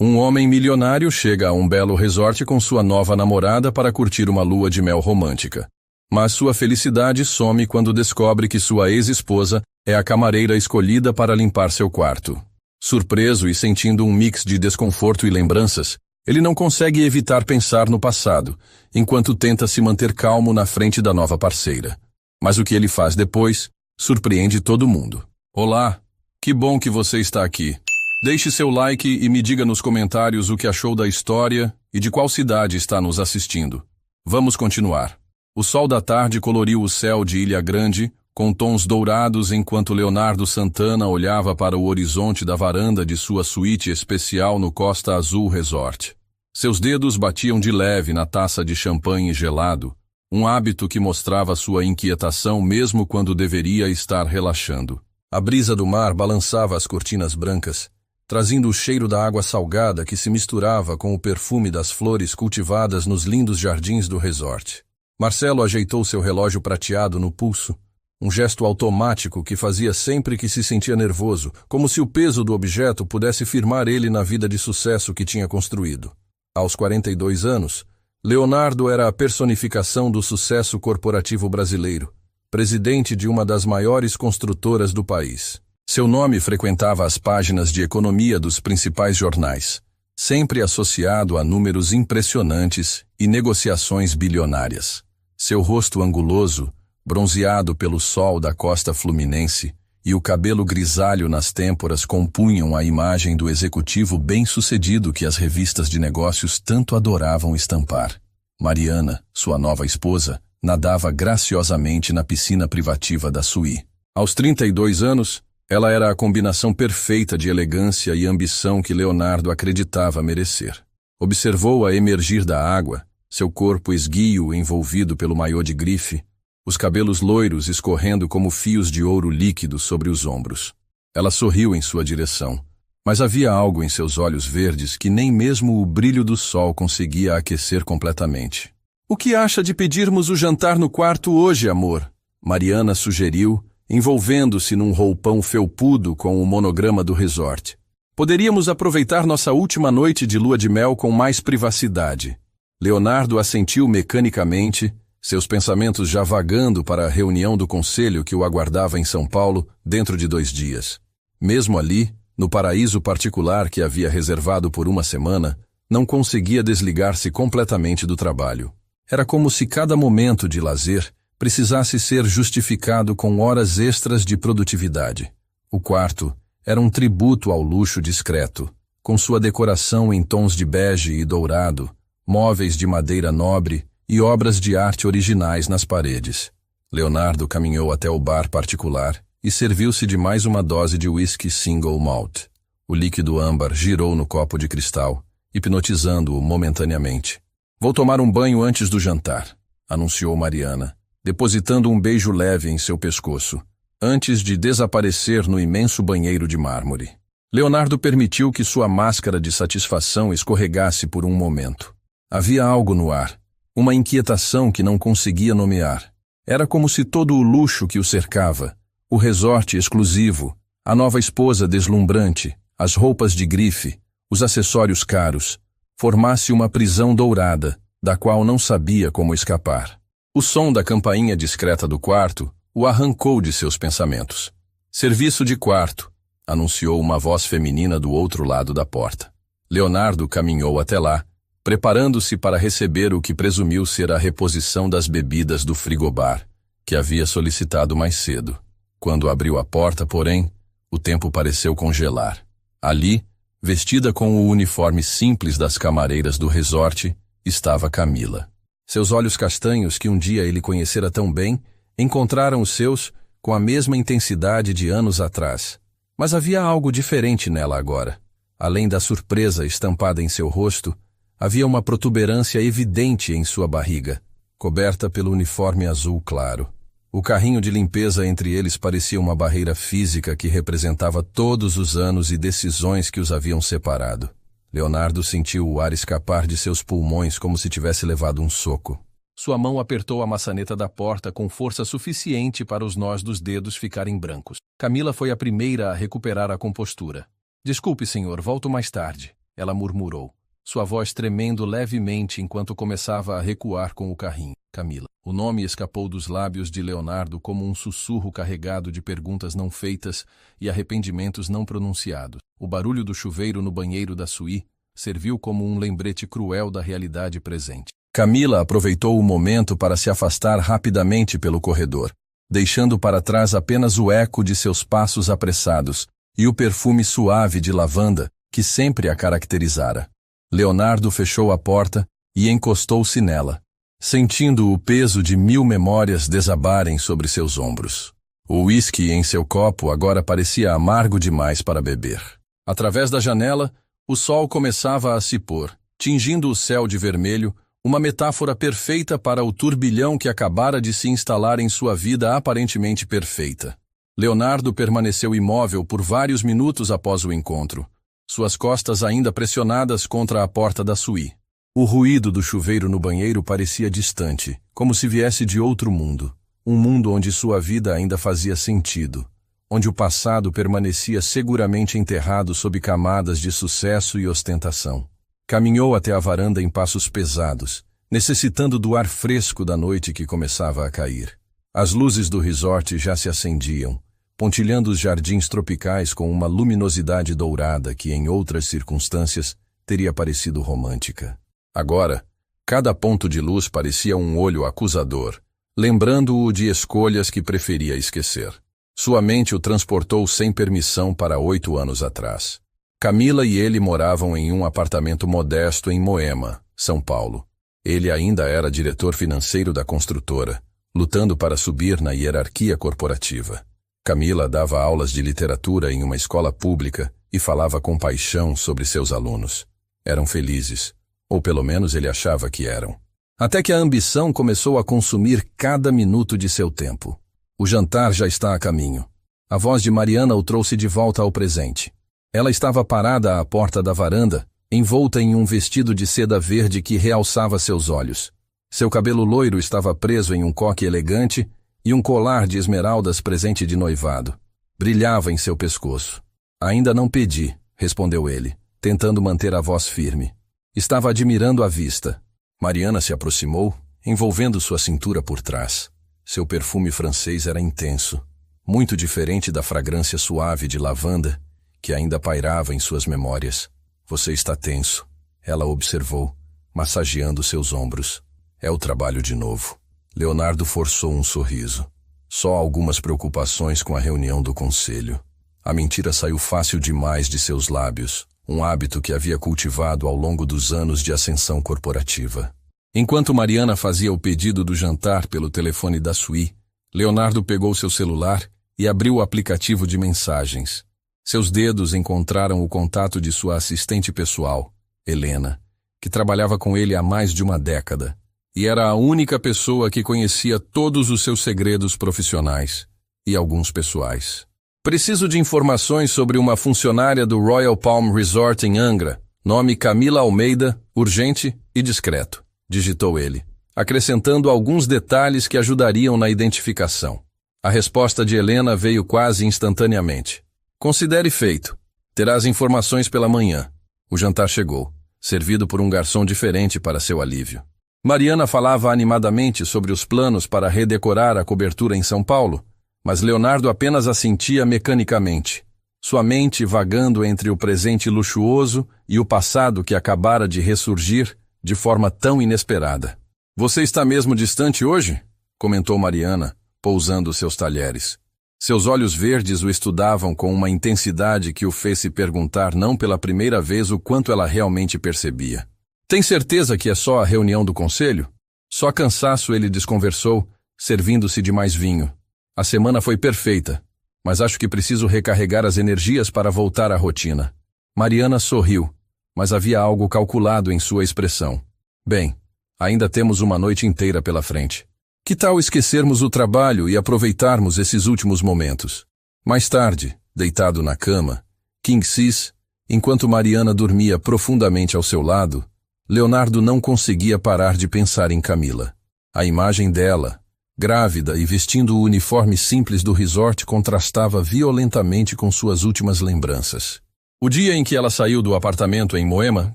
Um homem milionário chega a um belo resort com sua nova namorada para curtir uma lua de mel romântica. Mas sua felicidade some quando descobre que sua ex-esposa é a camareira escolhida para limpar seu quarto. Surpreso e sentindo um mix de desconforto e lembranças, ele não consegue evitar pensar no passado, enquanto tenta se manter calmo na frente da nova parceira. Mas o que ele faz depois surpreende todo mundo. Olá, que bom que você está aqui. Deixe seu like e me diga nos comentários o que achou da história e de qual cidade está nos assistindo. Vamos continuar. O sol da tarde coloriu o céu de Ilha Grande com tons dourados enquanto Leonardo Santana olhava para o horizonte da varanda de sua suíte especial no Costa Azul Resort. Seus dedos batiam de leve na taça de champanhe gelado, um hábito que mostrava sua inquietação mesmo quando deveria estar relaxando. A brisa do mar balançava as cortinas brancas, trazendo o cheiro da água salgada que se misturava com o perfume das flores cultivadas nos lindos jardins do resort. Marcelo ajeitou seu relógio prateado no pulso, um gesto automático que fazia sempre que se sentia nervoso, como se o peso do objeto pudesse firmar ele na vida de sucesso que tinha construído. Aos 42 anos, Leonardo era a personificação do sucesso corporativo brasileiro, presidente de uma das maiores construtoras do país. Seu nome frequentava as páginas de economia dos principais jornais, sempre associado a números impressionantes e negociações bilionárias. Seu rosto anguloso, bronzeado pelo sol da costa fluminense, e o cabelo grisalho nas têmporas compunham a imagem do executivo bem-sucedido que as revistas de negócios tanto adoravam estampar. Mariana, sua nova esposa, nadava graciosamente na piscina privativa da Sui. Aos 32 anos, ela era a combinação perfeita de elegância e ambição que Leonardo acreditava merecer. Observou-a emergir da água, seu corpo esguio envolvido pelo maiô de grife, os cabelos loiros escorrendo como fios de ouro líquido sobre os ombros. Ela sorriu em sua direção, mas havia algo em seus olhos verdes que nem mesmo o brilho do sol conseguia aquecer completamente. "O que acha de pedirmos o jantar no quarto hoje, amor?" Mariana sugeriu, envolvendo-se num roupão felpudo com o monograma do resort. "Poderíamos aproveitar nossa última noite de lua de mel com mais privacidade." Leonardo assentiu mecanicamente, seus pensamentos já vagando para a reunião do conselho que o aguardava em São Paulo dentro de 2 dias. Mesmo ali, no paraíso particular que havia reservado por uma semana, não conseguia desligar-se completamente do trabalho. Era como se cada momento de lazer precisasse ser justificado com horas extras de produtividade. O quarto era um tributo ao luxo discreto, com sua decoração em tons de bege e dourado, móveis de madeira nobre e obras de arte originais nas paredes. Leonardo caminhou até o bar particular e serviu-se de mais uma dose de whisky single malt. O líquido âmbar girou no copo de cristal, hipnotizando-o momentaneamente. "Vou tomar um banho antes do jantar", anunciou Mariana, depositando um beijo leve em seu pescoço, antes de desaparecer no imenso banheiro de mármore. Leonardo permitiu que sua máscara de satisfação escorregasse por um momento. Havia algo no ar, uma inquietação que não conseguia nomear. Era como se todo o luxo que o cercava, o resort exclusivo, a nova esposa deslumbrante, as roupas de grife, os acessórios caros, formasse uma prisão dourada, da qual não sabia como escapar. O som da campainha discreta do quarto o arrancou de seus pensamentos. "Serviço de quarto", anunciou uma voz feminina do outro lado da porta. Leonardo caminhou até lá, preparando-se para receber o que presumiu ser a reposição das bebidas do frigobar, que havia solicitado mais cedo. Quando abriu a porta, porém, o tempo pareceu congelar. Ali, vestida com o uniforme simples das camareiras do resort, estava Camila. Seus olhos castanhos, que um dia ele conhecera tão bem, encontraram os seus com a mesma intensidade de anos atrás. Mas havia algo diferente nela agora. Além da surpresa estampada em seu rosto, havia uma protuberância evidente em sua barriga, coberta pelo uniforme azul claro. O carrinho de limpeza entre eles parecia uma barreira física que representava todos os anos e decisões que os haviam separado. Leonardo sentiu o ar escapar de seus pulmões como se tivesse levado um soco. Sua mão apertou a maçaneta da porta com força suficiente para os nós dos dedos ficarem brancos. Camila foi a primeira a recuperar a compostura. "Desculpe, senhor, volto mais tarde." ela murmurou, sua voz tremendo levemente enquanto começava a recuar com o carrinho. Camila. O nome escapou dos lábios de Leonardo como um sussurro carregado de perguntas não feitas e arrependimentos não pronunciados. O barulho do chuveiro no banheiro da suíte serviu como um lembrete cruel da realidade presente. Camila aproveitou o momento para se afastar rapidamente pelo corredor, deixando para trás apenas o eco de seus passos apressados e o perfume suave de lavanda que sempre a caracterizara. Leonardo fechou a porta e encostou-se nela, sentindo o peso de 1000 memórias desabarem sobre seus ombros. O uísque em seu copo agora parecia amargo demais para beber. Através da janela, o sol começava a se pôr, tingindo o céu de vermelho, uma metáfora perfeita para o turbilhão que acabara de se instalar em sua vida aparentemente perfeita. Leonardo permaneceu imóvel por vários minutos após o encontro, suas costas ainda pressionadas contra a porta da suíte. O ruído do chuveiro no banheiro parecia distante, como se viesse de outro mundo. Um mundo onde sua vida ainda fazia sentido, onde o passado permanecia seguramente enterrado sob camadas de sucesso e ostentação. Caminhou até a varanda em passos pesados, necessitando do ar fresco da noite que começava a cair. As luzes do resort já se acendiam, pontilhando os jardins tropicais com uma luminosidade dourada que, em outras circunstâncias, teria parecido romântica. Agora, cada ponto de luz parecia um olho acusador, lembrando-o de escolhas que preferia esquecer. Sua mente o transportou sem permissão para 8 anos atrás. Camila e ele moravam em um apartamento modesto em Moema, São Paulo. Ele ainda era diretor financeiro da construtora, lutando para subir na hierarquia corporativa. Camila dava aulas de literatura em uma escola pública e falava com paixão sobre seus alunos. Eram felizes, ou pelo menos ele achava que eram. Até que a ambição começou a consumir cada minuto de seu tempo. O jantar já está a caminho. A voz de Mariana o trouxe de volta ao presente. Ela estava parada à porta da varanda, envolta em um vestido de seda verde que realçava seus olhos. Seu cabelo loiro estava preso em um coque elegante e um colar de esmeraldas presente de noivado. Brilhava em seu pescoço. Ainda não pedi, respondeu ele, tentando manter a voz firme. Estava admirando a vista. Mariana se aproximou, envolvendo sua cintura por trás. Seu perfume francês era intenso, muito diferente da fragrância suave de lavanda que ainda pairava em suas memórias. Você está tenso, ela observou, massageando seus ombros. É o trabalho de novo. Leonardo forçou um sorriso. Só algumas preocupações com a reunião do conselho. A mentira saiu fácil demais de seus lábios, um hábito que havia cultivado ao longo dos anos de ascensão corporativa. Enquanto Mariana fazia o pedido do jantar pelo telefone da suíte, Leonardo pegou seu celular e abriu o aplicativo de mensagens. Seus dedos encontraram o contato de sua assistente pessoal, Helena, que trabalhava com ele há mais de uma década, e era a única pessoa que conhecia todos os seus segredos profissionais e alguns pessoais. Preciso de informações sobre uma funcionária do Royal Palm Resort em Angra, nome Camila Almeida, urgente e discreto, digitou ele, acrescentando alguns detalhes que ajudariam na identificação. A resposta de Helena veio quase instantaneamente. Considere feito. Terás informações pela manhã. O jantar chegou, servido por um garçom diferente para seu alívio. Mariana falava animadamente sobre os planos para redecorar a cobertura em São Paulo, mas Leonardo apenas assentia mecanicamente, sua mente vagando entre o presente luxuoso e o passado que acabara de ressurgir de forma tão inesperada. Você está mesmo distante hoje? Comentou Mariana, pousando seus talheres. Seus olhos verdes o estudavam com uma intensidade que o fez se perguntar não pela primeira vez o quanto ela realmente percebia. Tem certeza que é só a reunião do conselho? Só cansaço, ele desconversou, servindo-se de mais vinho. A semana foi perfeita, mas acho que preciso recarregar as energias para voltar à rotina. Mariana sorriu, mas havia algo calculado em sua expressão. Bem, ainda temos uma noite inteira pela frente. Que tal esquecermos o trabalho e aproveitarmos esses últimos momentos? Mais tarde, deitado na cama, king size, enquanto Mariana dormia profundamente ao seu lado, Leonardo não conseguia parar de pensar em Camila. A imagem dela, grávida e vestindo o uniforme simples do resort, contrastava violentamente com suas últimas lembranças. O dia em que ela saiu do apartamento em Moema,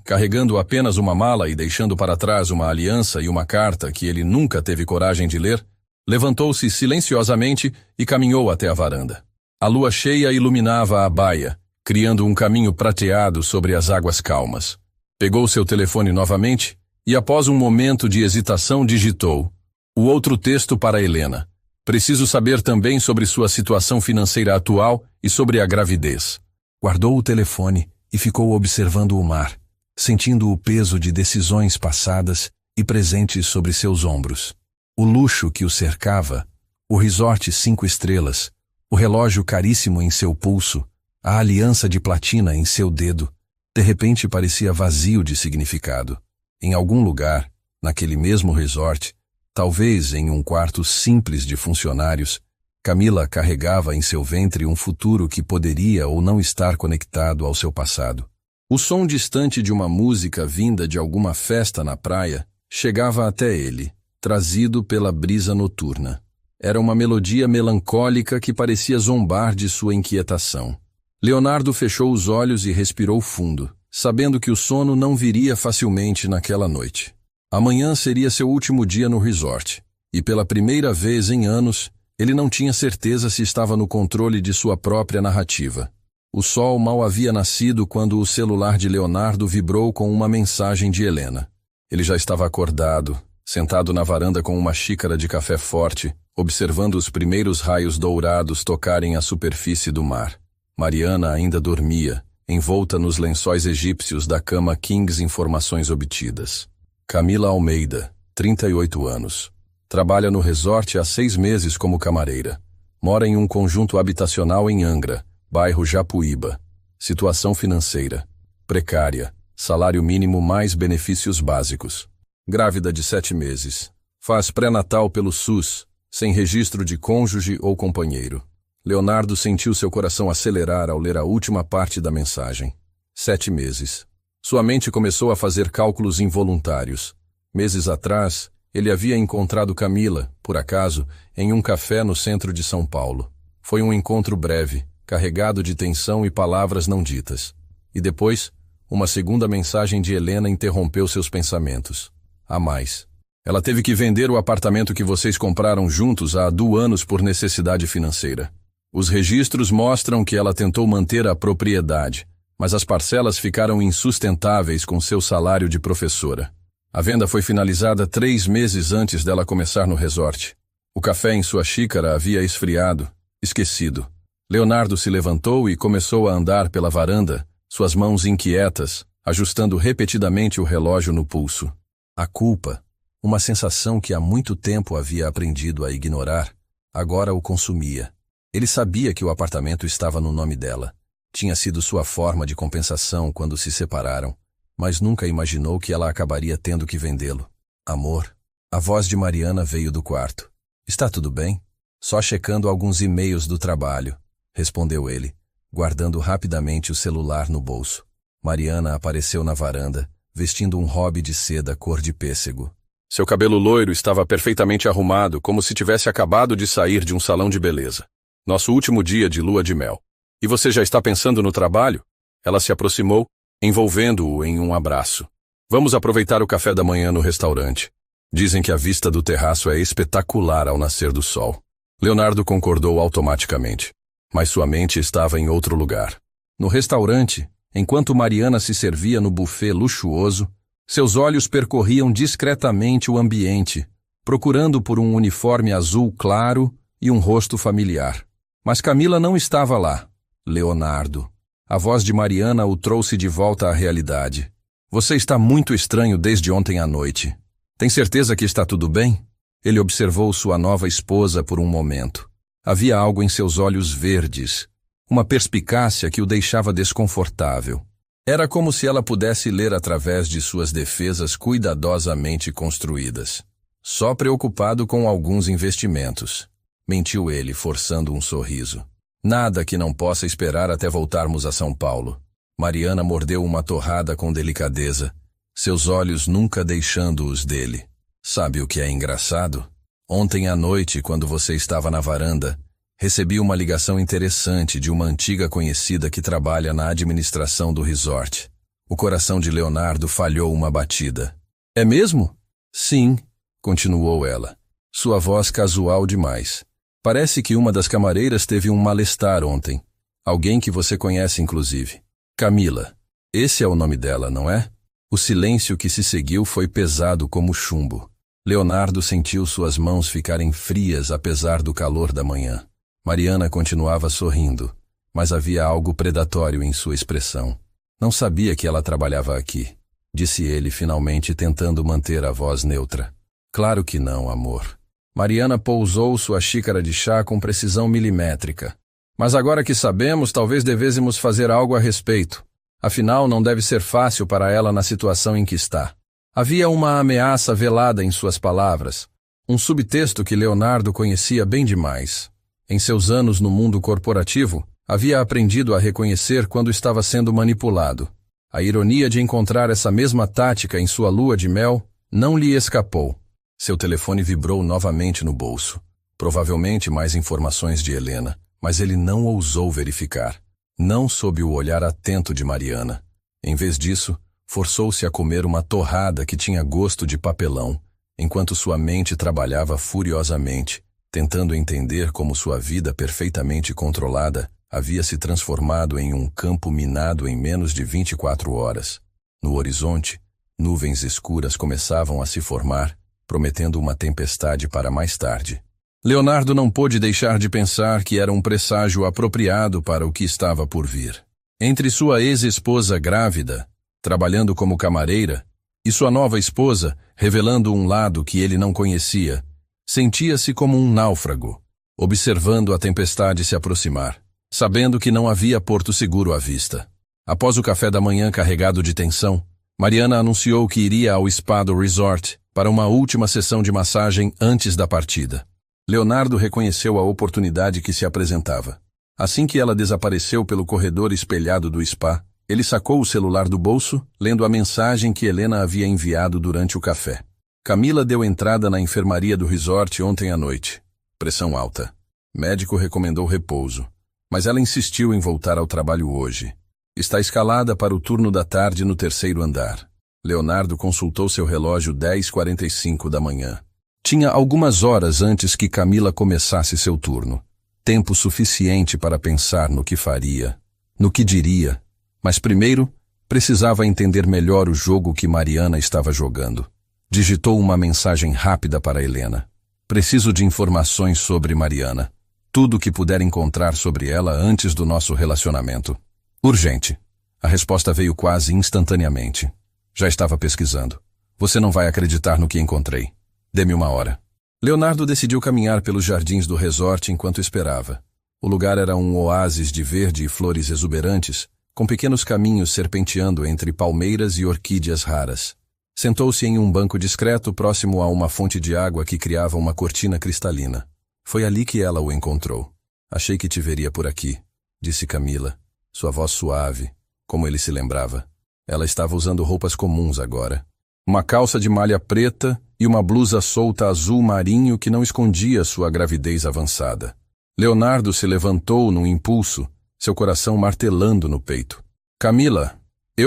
carregando apenas uma mala e deixando para trás uma aliança e uma carta que ele nunca teve coragem de ler, levantou-se silenciosamente e caminhou até a varanda. A lua cheia iluminava a baia, criando um caminho prateado sobre as águas calmas. Pegou seu telefone novamente e, após um momento de hesitação, digitou o outro texto para Helena. Preciso saber também sobre sua situação financeira atual e sobre a gravidez. Guardou o telefone e ficou observando o mar, sentindo o peso de decisões passadas e presentes sobre seus ombros. O luxo que o cercava, o resort 5 estrelas, o relógio caríssimo em seu pulso, a aliança de platina em seu dedo, de repente parecia vazio de significado. Em algum lugar, naquele mesmo resort, talvez em um quarto simples de funcionários, Camila carregava em seu ventre um futuro que poderia ou não estar conectado ao seu passado. O som distante de uma música vinda de alguma festa na praia chegava até ele, trazido pela brisa noturna. Era uma melodia melancólica que parecia zombar de sua inquietação. Leonardo fechou os olhos e respirou fundo, sabendo que o sono não viria facilmente naquela noite. Amanhã seria seu último dia no resort, e pela primeira vez em anos, ele não tinha certeza se estava no controle de sua própria narrativa. O sol mal havia nascido quando o celular de Leonardo vibrou com uma mensagem de Helena. Ele já estava acordado, sentado na varanda com uma xícara de café forte, observando os primeiros raios dourados tocarem a superfície do mar. Mariana ainda dormia, envolta nos lençóis egípcios da cama Kings Informações Obtidas. Camila Almeida, 38 anos. Trabalha no resort há 6 meses como camareira. Mora em um conjunto habitacional em Angra, bairro Japuíba. Situação financeira: precária, salário mínimo mais benefícios básicos. Grávida de 7 meses. Faz pré-natal pelo SUS, sem registro de cônjuge ou companheiro. Leonardo sentiu seu coração acelerar ao ler a última parte da mensagem. 7 meses. Sua mente começou a fazer cálculos involuntários. Meses atrás, ele havia encontrado Camila, por acaso, em um café no centro de São Paulo. Foi um encontro breve, carregado de tensão e palavras não ditas. E depois, uma segunda mensagem de Helena interrompeu seus pensamentos. Há mais. Ela teve que vender o apartamento que vocês compraram juntos há 2 anos por necessidade financeira. Os registros mostram que ela tentou manter a propriedade, mas as parcelas ficaram insustentáveis com seu salário de professora. A venda foi finalizada 3 meses antes dela começar no resort. O café em sua xícara havia esfriado, esquecido. Leonardo se levantou e começou a andar pela varanda, suas mãos inquietas, ajustando repetidamente o relógio no pulso. A culpa, uma sensação que há muito tempo havia aprendido a ignorar, agora o consumia. Ele sabia que o apartamento estava no nome dela. Tinha sido sua forma de compensação quando se separaram, mas nunca imaginou que ela acabaria tendo que vendê-lo. Amor. A voz de Mariana veio do quarto. Está tudo bem? Só checando alguns e-mails do trabalho, respondeu ele, guardando rapidamente o celular no bolso. Mariana apareceu na varanda, vestindo um hobby de seda cor de pêssego. Seu cabelo loiro estava perfeitamente arrumado, como se tivesse acabado de sair de um salão de beleza. Nosso último dia de lua de mel. E você já está pensando no trabalho? Ela se aproximou, envolvendo-o em um abraço. Vamos aproveitar o café da manhã no restaurante. Dizem que a vista do terraço é espetacular ao nascer do sol. Leonardo concordou automaticamente, mas sua mente estava em outro lugar. No restaurante, enquanto Mariana se servia no buffet luxuoso, seus olhos percorriam discretamente o ambiente, procurando por um uniforme azul claro e um rosto familiar. Mas Camila não estava lá. Leonardo. A voz de Mariana o trouxe de volta à realidade. Você está muito estranho desde ontem à noite. Tem certeza que está tudo bem? Ele observou sua nova esposa por um momento. Havia algo em seus olhos verdes, uma perspicácia que o deixava desconfortável. Era como se ela pudesse ler através de suas defesas cuidadosamente construídas. Só preocupado com alguns investimentos. Mentiu ele, forçando um sorriso. Nada que não possa esperar até voltarmos a São Paulo. Mariana mordeu uma torrada com delicadeza, seus olhos nunca deixando-os dele. Sabe o que é engraçado? Ontem à noite, quando você estava na varanda, Recebi uma ligação interessante de uma antiga conhecida que trabalha na administração do resort. O coração de Leonardo falhou uma batida. É mesmo? Sim, continuou ela. Sua voz casual demais. Parece que uma das camareiras teve um mal-estar ontem. Alguém que você conhece, inclusive. Camila. Esse é o nome dela, não é? O silêncio que se seguiu foi pesado como chumbo. Leonardo sentiu suas mãos ficarem frias apesar do calor da manhã. Mariana continuava sorrindo, mas havia algo predatório em sua expressão. Não sabia que ela trabalhava aqui, disse ele finalmente tentando manter a voz neutra. Claro que não, amor. Mariana pousou sua xícara de chá com precisão milimétrica. Mas agora que sabemos, talvez devêssemos fazer algo a respeito. Afinal, não deve ser fácil para ela na situação em que está. Havia uma ameaça velada em suas palavras, um subtexto que Leonardo conhecia bem demais. Em seus anos no mundo corporativo, havia aprendido a reconhecer quando estava sendo manipulado. A ironia de encontrar essa mesma tática em sua lua de mel não lhe escapou. Seu telefone vibrou novamente no bolso. Provavelmente mais informações de Helena, mas ele não ousou verificar. Não sob o olhar atento de Mariana. Em vez disso, forçou-se a comer uma torrada que tinha gosto de papelão, enquanto sua mente trabalhava furiosamente, tentando entender como sua vida perfeitamente controlada havia se transformado em um campo minado em menos de 24 horas. No horizonte, nuvens escuras começavam a se formar, prometendo uma tempestade para mais tarde. Leonardo não pôde deixar de pensar que era um presságio apropriado para o que estava por vir. Entre sua ex-esposa grávida, trabalhando como camareira, e sua nova esposa, revelando um lado que ele não conhecia, sentia-se como um náufrago, observando a tempestade se aproximar, sabendo que não havia porto seguro à vista. Após o café da manhã carregado de tensão, Mariana anunciou que iria ao spa do resort para uma última sessão de massagem antes da partida. Leonardo reconheceu a oportunidade que se apresentava. Assim que ela desapareceu pelo corredor espelhado do spa, ele sacou o celular do bolso, lendo a mensagem que Helena havia enviado durante o café. Camila deu entrada na enfermaria do resort ontem à noite. Pressão alta. Médico recomendou repouso, mas ela insistiu em voltar ao trabalho hoje. Está escalada para o turno da tarde no 3º andar. Leonardo consultou seu relógio 10h45 da manhã. Tinha algumas horas antes que Camila começasse seu turno. Tempo suficiente para pensar no que faria, no que diria, mas primeiro precisava entender melhor o jogo que Mariana estava jogando. Digitou uma mensagem rápida para Helena. Preciso de informações sobre Mariana. Tudo o que puder encontrar sobre ela antes do nosso relacionamento. Urgente. A resposta veio quase instantaneamente. Já estava pesquisando. Você não vai acreditar no que encontrei. Dê-me uma hora. Leonardo decidiu caminhar pelos jardins do resort enquanto esperava. O lugar era um oásis de verde e flores exuberantes, com pequenos caminhos serpenteando entre palmeiras e orquídeas raras. Sentou-se em um banco discreto próximo a uma fonte de água que criava uma cortina cristalina. Foi ali que ela o encontrou. Achei que te veria por aqui, disse Camila, sua voz suave, como ele se lembrava. Ela estava usando roupas comuns agora. Uma calça de malha preta e uma blusa solta azul marinho que não escondia sua gravidez avançada. Leonardo se levantou num impulso, seu coração martelando no peito. Camila,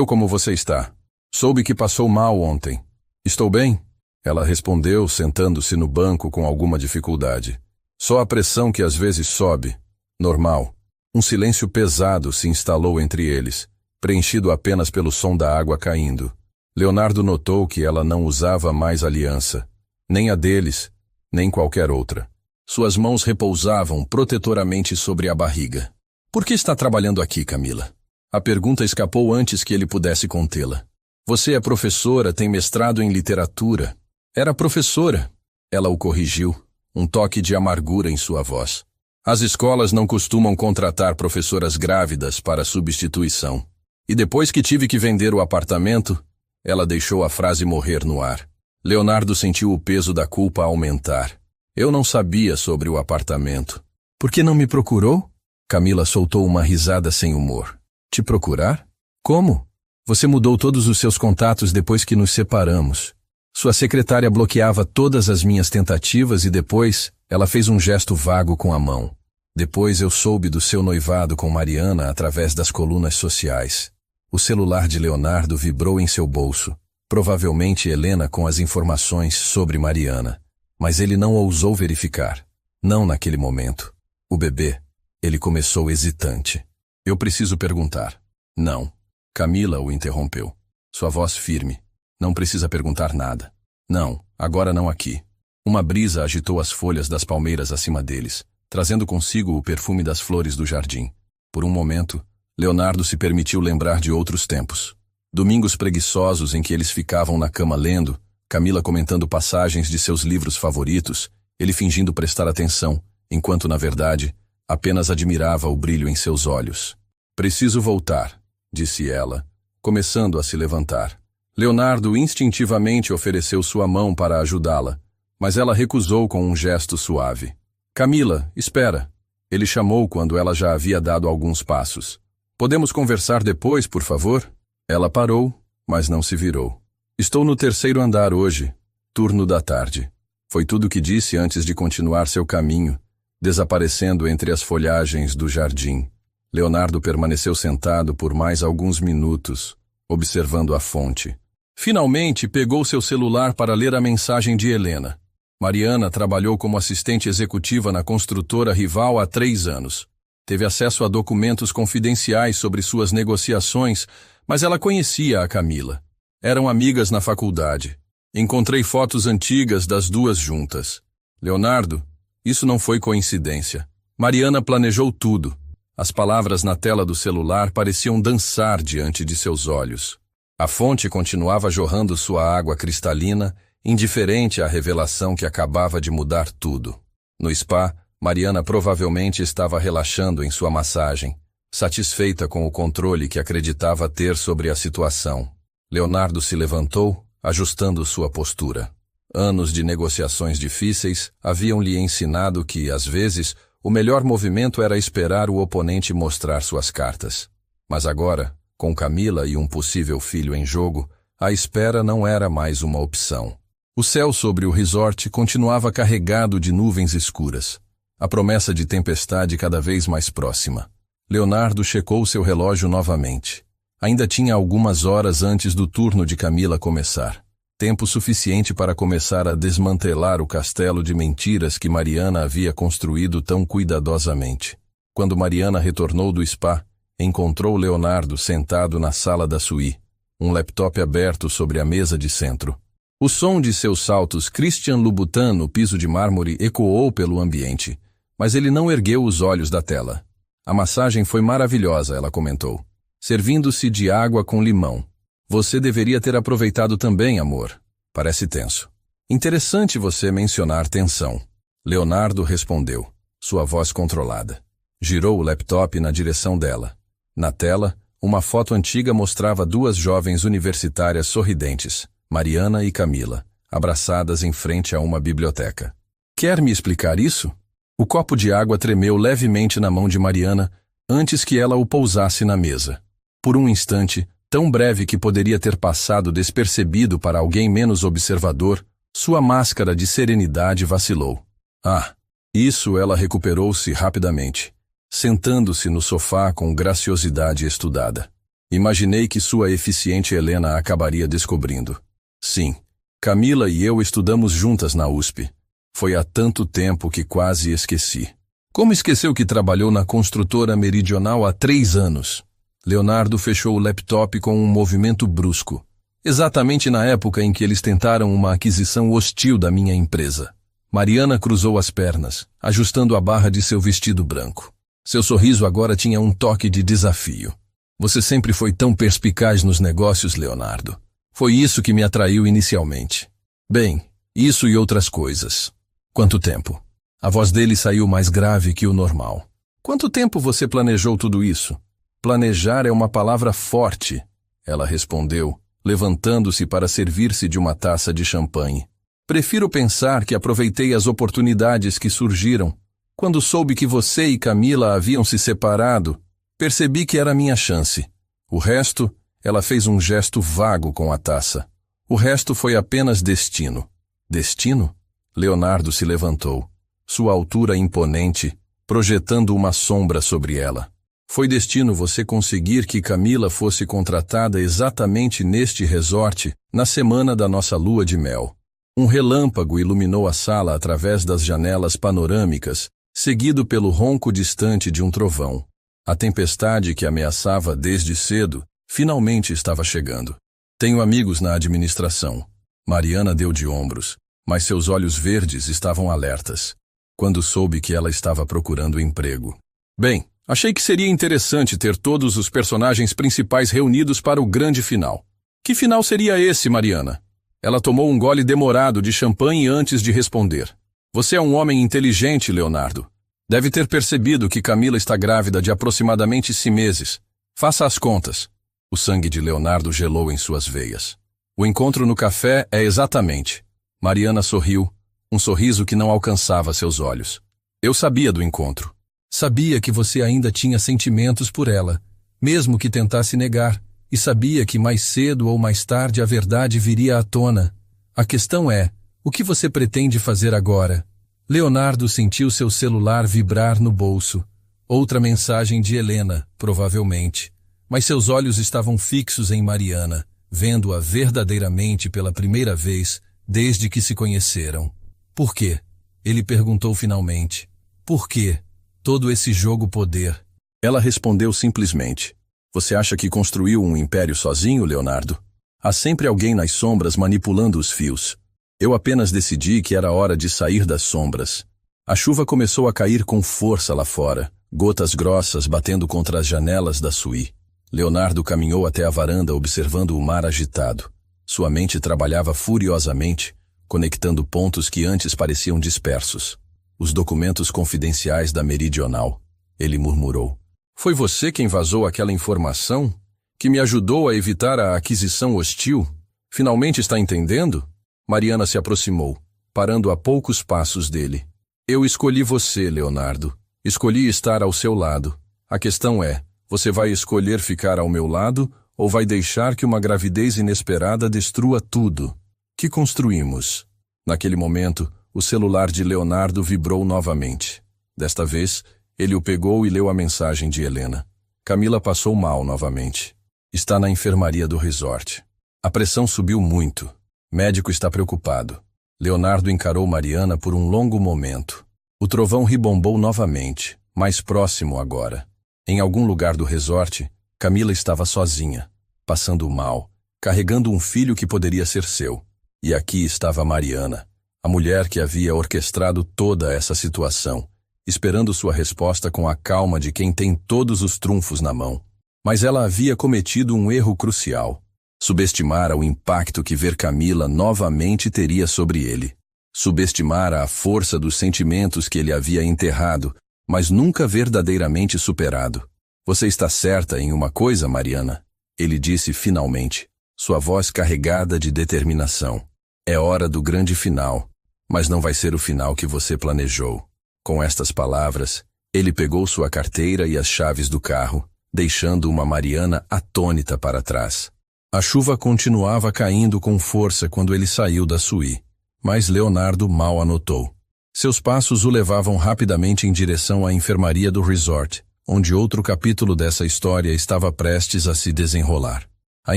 como você está? Soube que passou mal ontem. Estou bem? Ela respondeu, sentando-se no banco com alguma dificuldade. Só a pressão que às vezes sobe. Normal. Um silêncio pesado se instalou entre eles, preenchido apenas pelo som da água caindo. Leonardo notou que ela não usava mais aliança, nem a deles, nem qualquer outra. Suas mãos repousavam protetoramente sobre a barriga. Por que está trabalhando aqui, Camila? A pergunta escapou antes que ele pudesse contê-la. Você é professora, tem mestrado em literatura. Era professora. Ela o corrigiu, um toque de amargura em sua voz. As escolas não costumam contratar professoras grávidas para substituição. E depois que tive que vender o apartamento, ela deixou a frase morrer no ar. Leonardo sentiu o peso da culpa aumentar. Eu não sabia sobre o apartamento. Por que não me procurou? Camila soltou uma risada sem humor. Te procurar? Como? Você mudou todos os seus contatos depois que nos separamos. Sua secretária bloqueava todas as minhas tentativas e depois ela fez um gesto vago com a mão. Depois eu soube do seu noivado com Mariana através das colunas sociais. O celular de Leonardo vibrou em seu bolso, provavelmente Helena com as informações sobre Mariana. Mas ele não ousou verificar. Não naquele momento. O bebê. Ele começou hesitante. Eu preciso perguntar. Não. Camila o interrompeu. Sua voz firme. Não precisa perguntar nada. Não, agora não aqui. Uma brisa agitou as folhas das palmeiras acima deles, trazendo consigo o perfume das flores do jardim. Por um momento, Leonardo se permitiu lembrar de outros tempos. Domingos preguiçosos em que eles ficavam na cama lendo, Camila comentando passagens de seus livros favoritos, ele fingindo prestar atenção, enquanto, na verdade, apenas admirava o brilho em seus olhos. Preciso voltar, disse ela, começando a se levantar. Leonardo instintivamente ofereceu sua mão para ajudá-la, mas ela recusou com um gesto suave. Camila, espera. Ele chamou quando ela já havia dado alguns passos. Podemos conversar depois, por favor? Ela parou, mas não se virou. Estou no 3º andar hoje, turno da tarde. Foi tudo o que disse antes de continuar seu caminho, desaparecendo entre as folhagens do jardim. Leonardo permaneceu sentado por mais alguns minutos, observando a fonte. Finalmente pegou seu celular para ler a mensagem de Helena. Mariana trabalhou como assistente executiva na construtora rival há 3 anos. Teve acesso a documentos confidenciais sobre suas negociações, mas ela conhecia a Camila. Eram amigas na faculdade. Encontrei fotos antigas das duas juntas. Leonardo, isso não foi coincidência. Mariana planejou tudo. As palavras na tela do celular pareciam dançar diante de seus olhos. A fonte continuava jorrando sua água cristalina, indiferente à revelação que acabava de mudar tudo. No spa, Mariana provavelmente estava relaxando em sua massagem, satisfeita com o controle que acreditava ter sobre a situação. Leonardo se levantou, ajustando sua postura. Anos de negociações difíceis haviam-lhe ensinado que, às vezes, o melhor movimento era esperar o oponente mostrar suas cartas. Mas agora, com Camila e um possível filho em jogo, a espera não era mais uma opção. O céu sobre o resort continuava carregado de nuvens escuras. A promessa de tempestade cada vez mais próxima. Leonardo checou seu relógio novamente. Ainda tinha algumas horas antes do turno de Camila começar. Tempo suficiente para começar a desmantelar o castelo de mentiras que Mariana havia construído tão cuidadosamente. Quando Mariana retornou do spa, encontrou Leonardo sentado na sala da suíte, um laptop aberto sobre a mesa de centro. O som de seus saltos Christian Louboutin no piso de mármore ecoou pelo ambiente, mas ele não ergueu os olhos da tela. A massagem foi maravilhosa, ela comentou, servindo-se de água com limão. Você deveria ter aproveitado também, amor. Parece tenso. Interessante você mencionar tensão. Leonardo respondeu, sua voz controlada. Girou o laptop na direção dela. Na tela, uma foto antiga mostrava 2 jovens universitárias sorridentes, Mariana e Camila, abraçadas em frente a uma biblioteca. Quer me explicar isso? O copo de água tremeu levemente na mão de Mariana antes que ela o pousasse na mesa. Por um instante, tão breve que poderia ter passado despercebido para alguém menos observador, sua máscara de serenidade vacilou. Ah! Isso ela recuperou-se rapidamente, sentando-se no sofá com graciosidade estudada. Imaginei que sua eficiente Helena acabaria descobrindo. Sim, Camila e eu estudamos juntas na USP. Foi há tanto tempo que quase esqueci. Como esqueceu que trabalhou na construtora meridional há 3 anos? Leonardo fechou o laptop com um movimento brusco, exatamente na época em que eles tentaram uma aquisição hostil da minha empresa. Mariana cruzou as pernas, ajustando a barra de seu vestido branco. Seu sorriso agora tinha um toque de desafio. Você sempre foi tão perspicaz nos negócios, Leonardo. Foi isso que me atraiu inicialmente. Bem, isso e outras coisas. Quanto tempo? A voz dele saiu mais grave que o normal. Quanto tempo você planejou tudo isso? Planejar é uma palavra forte, ela respondeu, levantando-se para servir-se de uma taça de champanhe. Prefiro pensar que aproveitei as oportunidades que surgiram. Quando soube que você e Camila haviam se separado, percebi que era minha chance. O resto, ela fez um gesto vago com a taça. O resto foi apenas destino. Destino? Leonardo se levantou. Sua altura imponente, projetando uma sombra sobre ela. Foi destino você conseguir que Camila fosse contratada exatamente neste resort, na semana da nossa lua de mel. Um relâmpago iluminou a sala através das janelas panorâmicas, seguido pelo ronco distante de um trovão. A tempestade que ameaçava desde cedo, finalmente estava chegando. Tenho amigos na administração. Mariana deu de ombros, mas seus olhos verdes estavam alertas, quando soube que ela estava procurando emprego. Bem, achei que seria interessante ter todos os personagens principais reunidos para o grande final. Que final seria esse, Mariana? Ela tomou um gole demorado de champanhe antes de responder. Você é um homem inteligente, Leonardo. Deve ter percebido que Camila está grávida de aproximadamente 6 meses. Faça as contas. O sangue de Leonardo gelou em suas veias. O encontro no café é exatamente. Mariana sorriu, um sorriso que não alcançava seus olhos. Eu sabia do encontro. Sabia que você ainda tinha sentimentos por ela, mesmo que tentasse negar, e sabia que mais cedo ou mais tarde a verdade viria à tona. A questão é, o que você pretende fazer agora? Leonardo sentiu seu celular vibrar no bolso. Outra mensagem de Helena, provavelmente. Mas seus olhos estavam fixos em Mariana, vendo-a verdadeiramente pela primeira vez desde que se conheceram. Por quê? Ele perguntou finalmente. Por quê? Todo esse jogo-poder. Ela respondeu simplesmente. Você acha que construiu um império sozinho, Leonardo? Há sempre alguém nas sombras manipulando os fios. Eu apenas decidi que era hora de sair das sombras. A chuva começou a cair com força lá fora, gotas grossas batendo contra as janelas da suíte. Leonardo caminhou até a varanda observando o mar agitado. Sua mente trabalhava furiosamente, conectando pontos que antes pareciam dispersos. Os documentos confidenciais da Meridional. Ele murmurou. Foi você quem vazou aquela informação? Que me ajudou a evitar a aquisição hostil? Finalmente está entendendo? Mariana se aproximou, parando a poucos passos dele. Eu escolhi você, Leonardo. Escolhi estar ao seu lado. A questão é, você vai escolher ficar ao meu lado ou vai deixar que uma gravidez inesperada destrua tudo? Que construímos? Naquele momento, o celular de Leonardo vibrou novamente. Desta vez, ele o pegou e leu a mensagem de Helena. Camila passou mal novamente. Está na enfermaria do resort. A pressão subiu muito. Médico está preocupado. Leonardo encarou Mariana por um longo momento. O trovão ribombou novamente, mais próximo agora. Em algum lugar do resort, Camila estava sozinha, passando mal, carregando um filho que poderia ser seu. E aqui estava Mariana, a mulher que havia orquestrado toda essa situação, esperando sua resposta com a calma de quem tem todos os trunfos na mão. Mas ela havia cometido um erro crucial. Subestimara o impacto que ver Camila novamente teria sobre ele. Subestimara a força dos sentimentos que ele havia enterrado, mas nunca verdadeiramente superado. Você está certa em uma coisa, Mariana? Ele disse finalmente, sua voz carregada de determinação. É hora do grande final, mas não vai ser o final que você planejou. Com estas palavras, ele pegou sua carteira e as chaves do carro, deixando uma Mariana atônita para trás. A chuva continuava caindo com força quando ele saiu da suíte, mas Leonardo mal anotou. Seus passos o levavam rapidamente em direção à enfermaria do resort, onde outro capítulo dessa história estava prestes a se desenrolar. A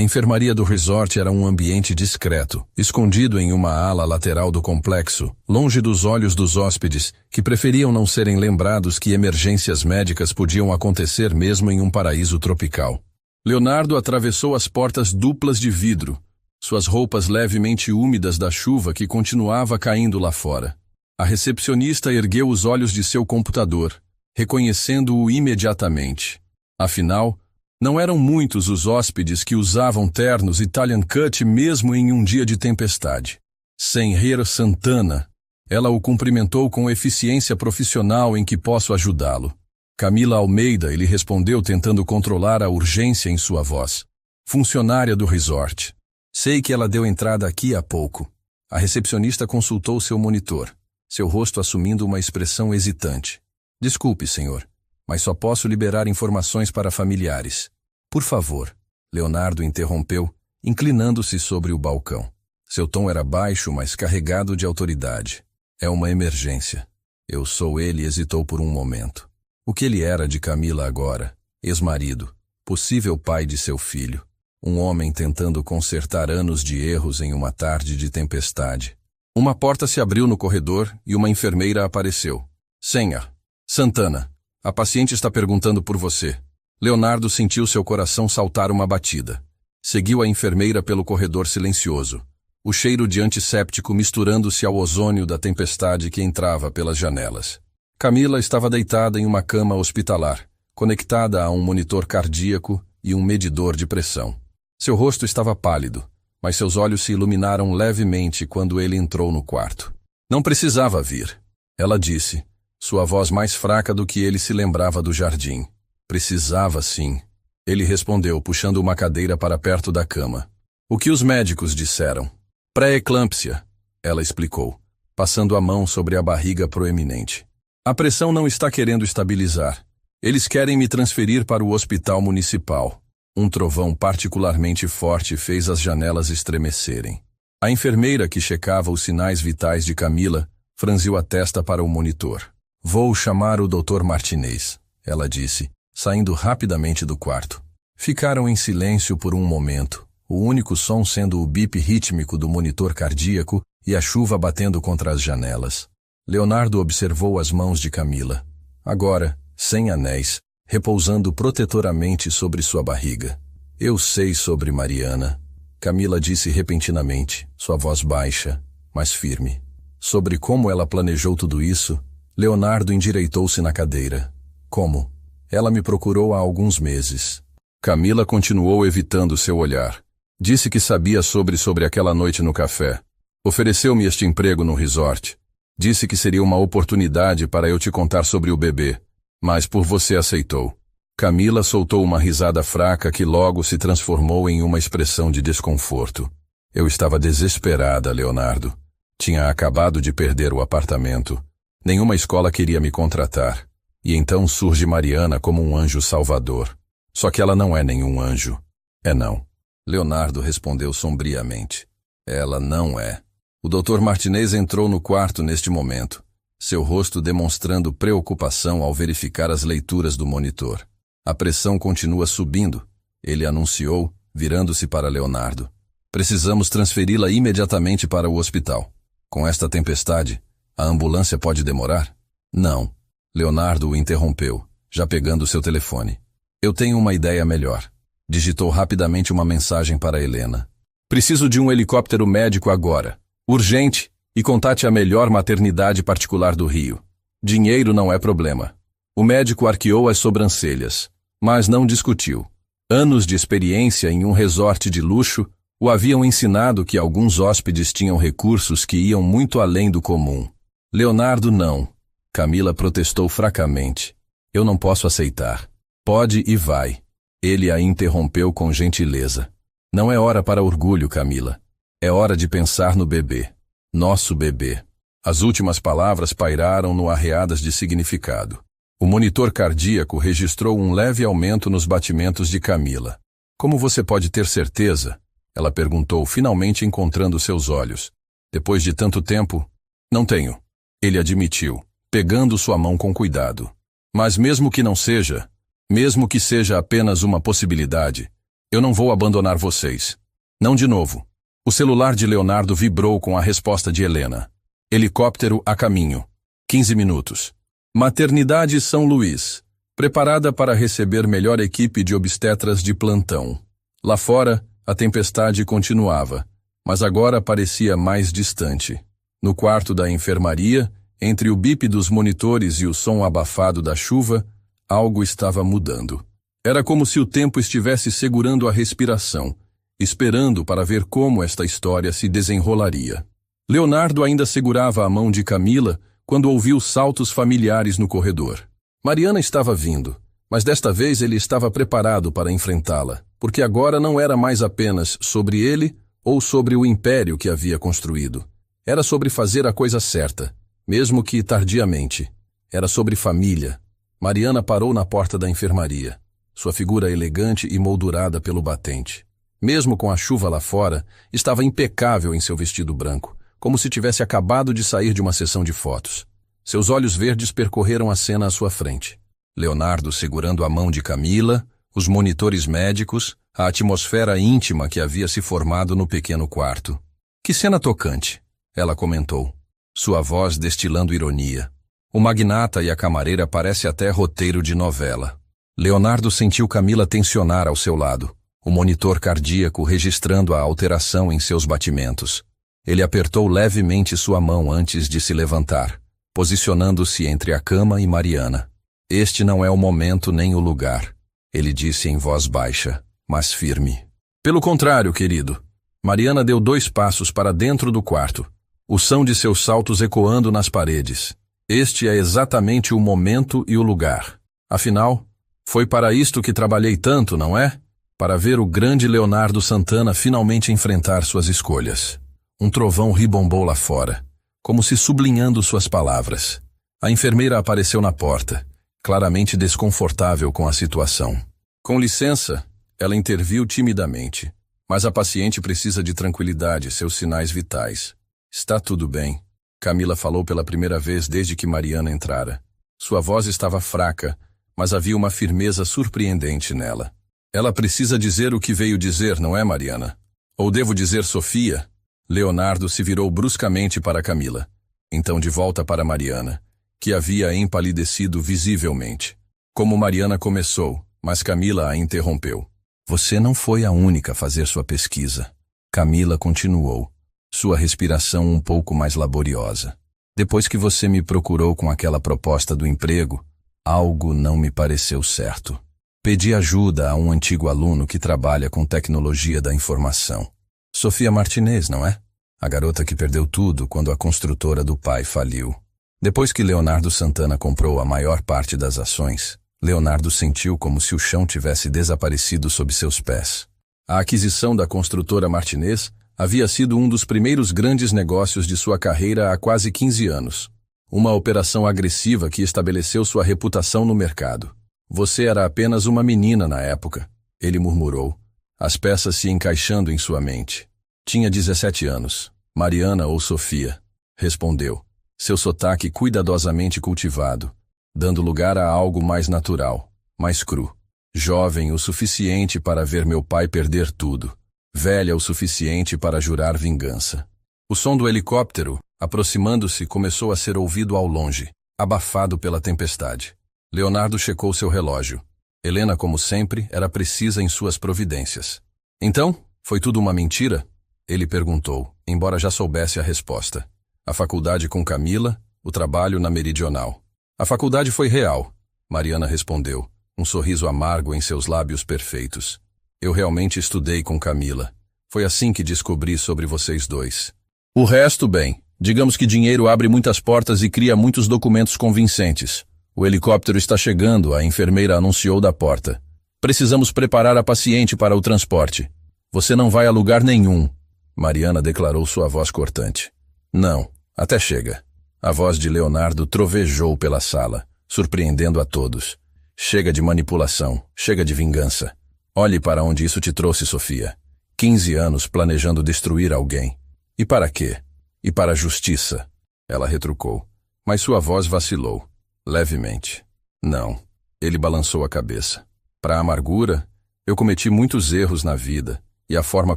enfermaria do resort era um ambiente discreto, escondido em uma ala lateral do complexo, longe dos olhos dos hóspedes, que preferiam não serem lembrados que emergências médicas podiam acontecer mesmo em um paraíso tropical. Leonardo atravessou as portas duplas de vidro, suas roupas levemente úmidas da chuva que continuava caindo lá fora. A recepcionista ergueu os olhos de seu computador, reconhecendo-o imediatamente. Afinal, não eram muitos os hóspedes que usavam ternos Italian Cut mesmo em um dia de tempestade. Senhor Santana, ela o cumprimentou com eficiência profissional em que posso ajudá-lo. Camila Almeida, ele respondeu tentando controlar a urgência em sua voz. Funcionária do resort. Sei que ela deu entrada aqui há pouco. A recepcionista consultou seu monitor, seu rosto assumindo uma expressão hesitante. Desculpe, senhor, mas só posso liberar informações para familiares. Por favor, Leonardo interrompeu, inclinando-se sobre o balcão. Seu tom era baixo, mas carregado de autoridade. É uma emergência. Eu sou ele, hesitou por um momento. O que ele era de Camila agora? Ex-marido, possível pai de seu filho. Um homem tentando consertar anos de erros em uma tarde de tempestade. Uma porta se abriu no corredor e uma enfermeira apareceu. Senha. Santana. A paciente está perguntando por você. Leonardo sentiu seu coração saltar uma batida. Seguiu a enfermeira pelo corredor silencioso. O cheiro de antisséptico misturando-se ao ozônio da tempestade que entrava pelas janelas. Camila estava deitada em uma cama hospitalar, conectada a um monitor cardíaco e um medidor de pressão. Seu rosto estava pálido, mas seus olhos se iluminaram levemente quando ele entrou no quarto. Não precisava vir, ela disse, sua voz mais fraca do que ele se lembrava do jardim. Precisava sim. Ele respondeu, puxando uma cadeira para perto da cama. O que os médicos disseram? Pré-eclâmpsia, ela explicou, passando a mão sobre a barriga proeminente. A pressão não está querendo estabilizar. Eles querem me transferir para o hospital municipal. Um trovão particularmente forte fez as janelas estremecerem. A enfermeira que checava os sinais vitais de Camila franziu a testa para o monitor. Vou chamar o Dr. Martinez, ela disse, saindo rapidamente do quarto. Ficaram em silêncio por um momento, o único som sendo o bip rítmico do monitor cardíaco e a chuva batendo contra as janelas. Leonardo observou as mãos de Camila, agora, sem anéis, repousando protetoramente sobre sua barriga. Eu sei sobre Mariana, Camila disse repentinamente, sua voz baixa, mas firme. Sobre como ela planejou tudo isso, Leonardo endireitou-se na cadeira. Como? Ela me procurou há alguns meses. Camila continuou evitando seu olhar. Disse que sabia sobre aquela noite no café. Ofereceu-me este emprego no resort. Disse que seria uma oportunidade para eu te contar sobre o bebê. Mas por você aceitou. Camila soltou uma risada fraca que logo se transformou em uma expressão de desconforto. Eu estava desesperada, Leonardo. Tinha acabado de perder o apartamento. Nenhuma escola queria me contratar. E então surge Mariana como um anjo salvador. Só que ela não é nenhum anjo. É não. Leonardo respondeu sombriamente. Ela não é. O Dr. Martinez entrou no quarto neste momento, seu rosto demonstrando preocupação ao verificar as leituras do monitor. A pressão continua subindo, ele anunciou, virando-se para Leonardo. Precisamos transferi-la imediatamente para o hospital. Com esta tempestade, a ambulância pode demorar? Não. Leonardo o interrompeu, já pegando seu telefone. Eu tenho uma ideia melhor. Digitou rapidamente uma mensagem para Helena. Preciso de um helicóptero médico agora. Urgente, e contate a melhor maternidade particular do Rio. Dinheiro não é problema. O médico arqueou as sobrancelhas, mas não discutiu. Anos de experiência em um resort de luxo o haviam ensinado que alguns hóspedes tinham recursos que iam muito além do comum. Leonardo não. Camila protestou fracamente. Eu não posso aceitar. Pode e vai. Ele a interrompeu com gentileza. Não é hora para orgulho, Camila. É hora de pensar no bebê. Nosso bebê. As últimas palavras pairaram no arreadas de significado. O monitor cardíaco registrou um leve aumento nos batimentos de Camila. Como você pode ter certeza? Ela perguntou, finalmente encontrando seus olhos. Depois de tanto tempo? Não tenho. Ele admitiu, pegando sua mão com cuidado. Mas mesmo que não seja, mesmo que seja apenas uma possibilidade, eu não vou abandonar vocês. Não de novo. O celular de Leonardo vibrou com a resposta de Helena. Helicóptero a caminho. 15 minutos. Maternidade São Luís. Preparada para receber melhor equipe de obstetras de plantão. Lá fora, a tempestade continuava, mas agora parecia mais distante. No quarto da enfermaria, entre o bip dos monitores e o som abafado da chuva, algo estava mudando. Era como se o tempo estivesse segurando a respiração, esperando para ver como esta história se desenrolaria. Leonardo ainda segurava a mão de Camila quando ouviu saltos familiares no corredor. Mariana estava vindo, mas desta vez ele estava preparado para enfrentá-la, porque agora não era mais apenas sobre ele ou sobre o império que havia construído. Era sobre fazer a coisa certa, mesmo que tardiamente. Era sobre família. Mariana parou na porta da enfermaria, sua figura elegante e moldurada pelo batente. Mesmo com a chuva lá fora, estava impecável em seu vestido branco, como se tivesse acabado de sair de uma sessão de fotos. Seus olhos verdes percorreram a cena à sua frente. Leonardo segurando a mão de Camila, os monitores médicos, a atmosfera íntima que havia se formado no pequeno quarto. Que cena tocante, ela comentou, sua voz destilando ironia. O magnata e a camareira parece até roteiro de novela. Leonardo sentiu Camila tensionar ao seu lado, o monitor cardíaco registrando a alteração em seus batimentos. Ele apertou levemente sua mão antes de se levantar, posicionando-se entre a cama e Mariana. Este não é o momento nem o lugar, ele disse em voz baixa, mas firme. Pelo contrário, querido. Mariana deu 2 passos para dentro do quarto, o som de seus saltos ecoando nas paredes. Este é exatamente o momento e o lugar. Afinal, foi para isto que trabalhei tanto, não é? Para ver o grande Leonardo Santana finalmente enfrentar suas escolhas. Um trovão ribombou lá fora, como se sublinhando suas palavras. A enfermeira apareceu na porta, claramente desconfortável com a situação. Com licença, ela interviu timidamente. Mas a paciente precisa de tranquilidade, seus sinais vitais. Está tudo bem, Camila falou pela primeira vez desde que Mariana entrara. Sua voz estava fraca, mas havia uma firmeza surpreendente nela. Ela precisa dizer o que veio dizer, não é, Mariana? Ou devo dizer Sofia? Leonardo se virou bruscamente para Camila, então de volta para Mariana, que havia empalidecido visivelmente. Como Mariana começou, mas Camila a interrompeu. Você não foi a única a fazer sua pesquisa. Camila continuou, sua respiração um pouco mais laboriosa. Depois que você me procurou com aquela proposta do emprego, algo não me pareceu certo. Pedi ajuda a um antigo aluno que trabalha com tecnologia da informação. Sofia Martinez, não é? A garota que perdeu tudo quando a construtora do pai faliu. Depois que Leonardo Santana comprou a maior parte das ações, Leonardo sentiu como se o chão tivesse desaparecido sob seus pés. A aquisição da construtora Martinez havia sido um dos primeiros grandes negócios de sua carreira há quase 15 anos. Uma operação agressiva que estabeleceu sua reputação no mercado. Você era apenas uma menina na época, ele murmurou, as peças se encaixando em sua mente. Tinha 17 anos. Mariana ou Sofia? Respondeu, seu sotaque cuidadosamente cultivado, dando lugar a algo mais natural, mais cru. Jovem o suficiente para ver meu pai perder tudo. Velha o suficiente para jurar vingança. O som do helicóptero, aproximando-se, começou a ser ouvido ao longe, abafado pela tempestade. Leonardo checou seu relógio. Helena, como sempre, era precisa em suas providências. Então, foi tudo uma mentira? Ele perguntou, embora já soubesse a resposta. A faculdade com Camila, o trabalho na Meridional. A faculdade foi real, Mariana respondeu, um sorriso amargo em seus lábios perfeitos. Eu realmente estudei com Camila. Foi assim que descobri sobre vocês dois. O resto, bem, digamos que dinheiro abre muitas portas e cria muitos documentos convincentes. O helicóptero está chegando, a enfermeira anunciou da porta. Precisamos preparar a paciente para o transporte. Você não vai a lugar nenhum, Mariana declarou sua voz cortante. Não, até chega. A voz de Leonardo trovejou pela sala, surpreendendo a todos. Chega de manipulação, chega de vingança. Olhe para onde isso te trouxe, Sofia. 15 anos planejando destruir alguém. E para quê? E para a justiça? Ela retrucou, mas sua voz vacilou, levemente. Não, ele balançou a cabeça. Para a amargura, eu cometi muitos erros na vida, e a forma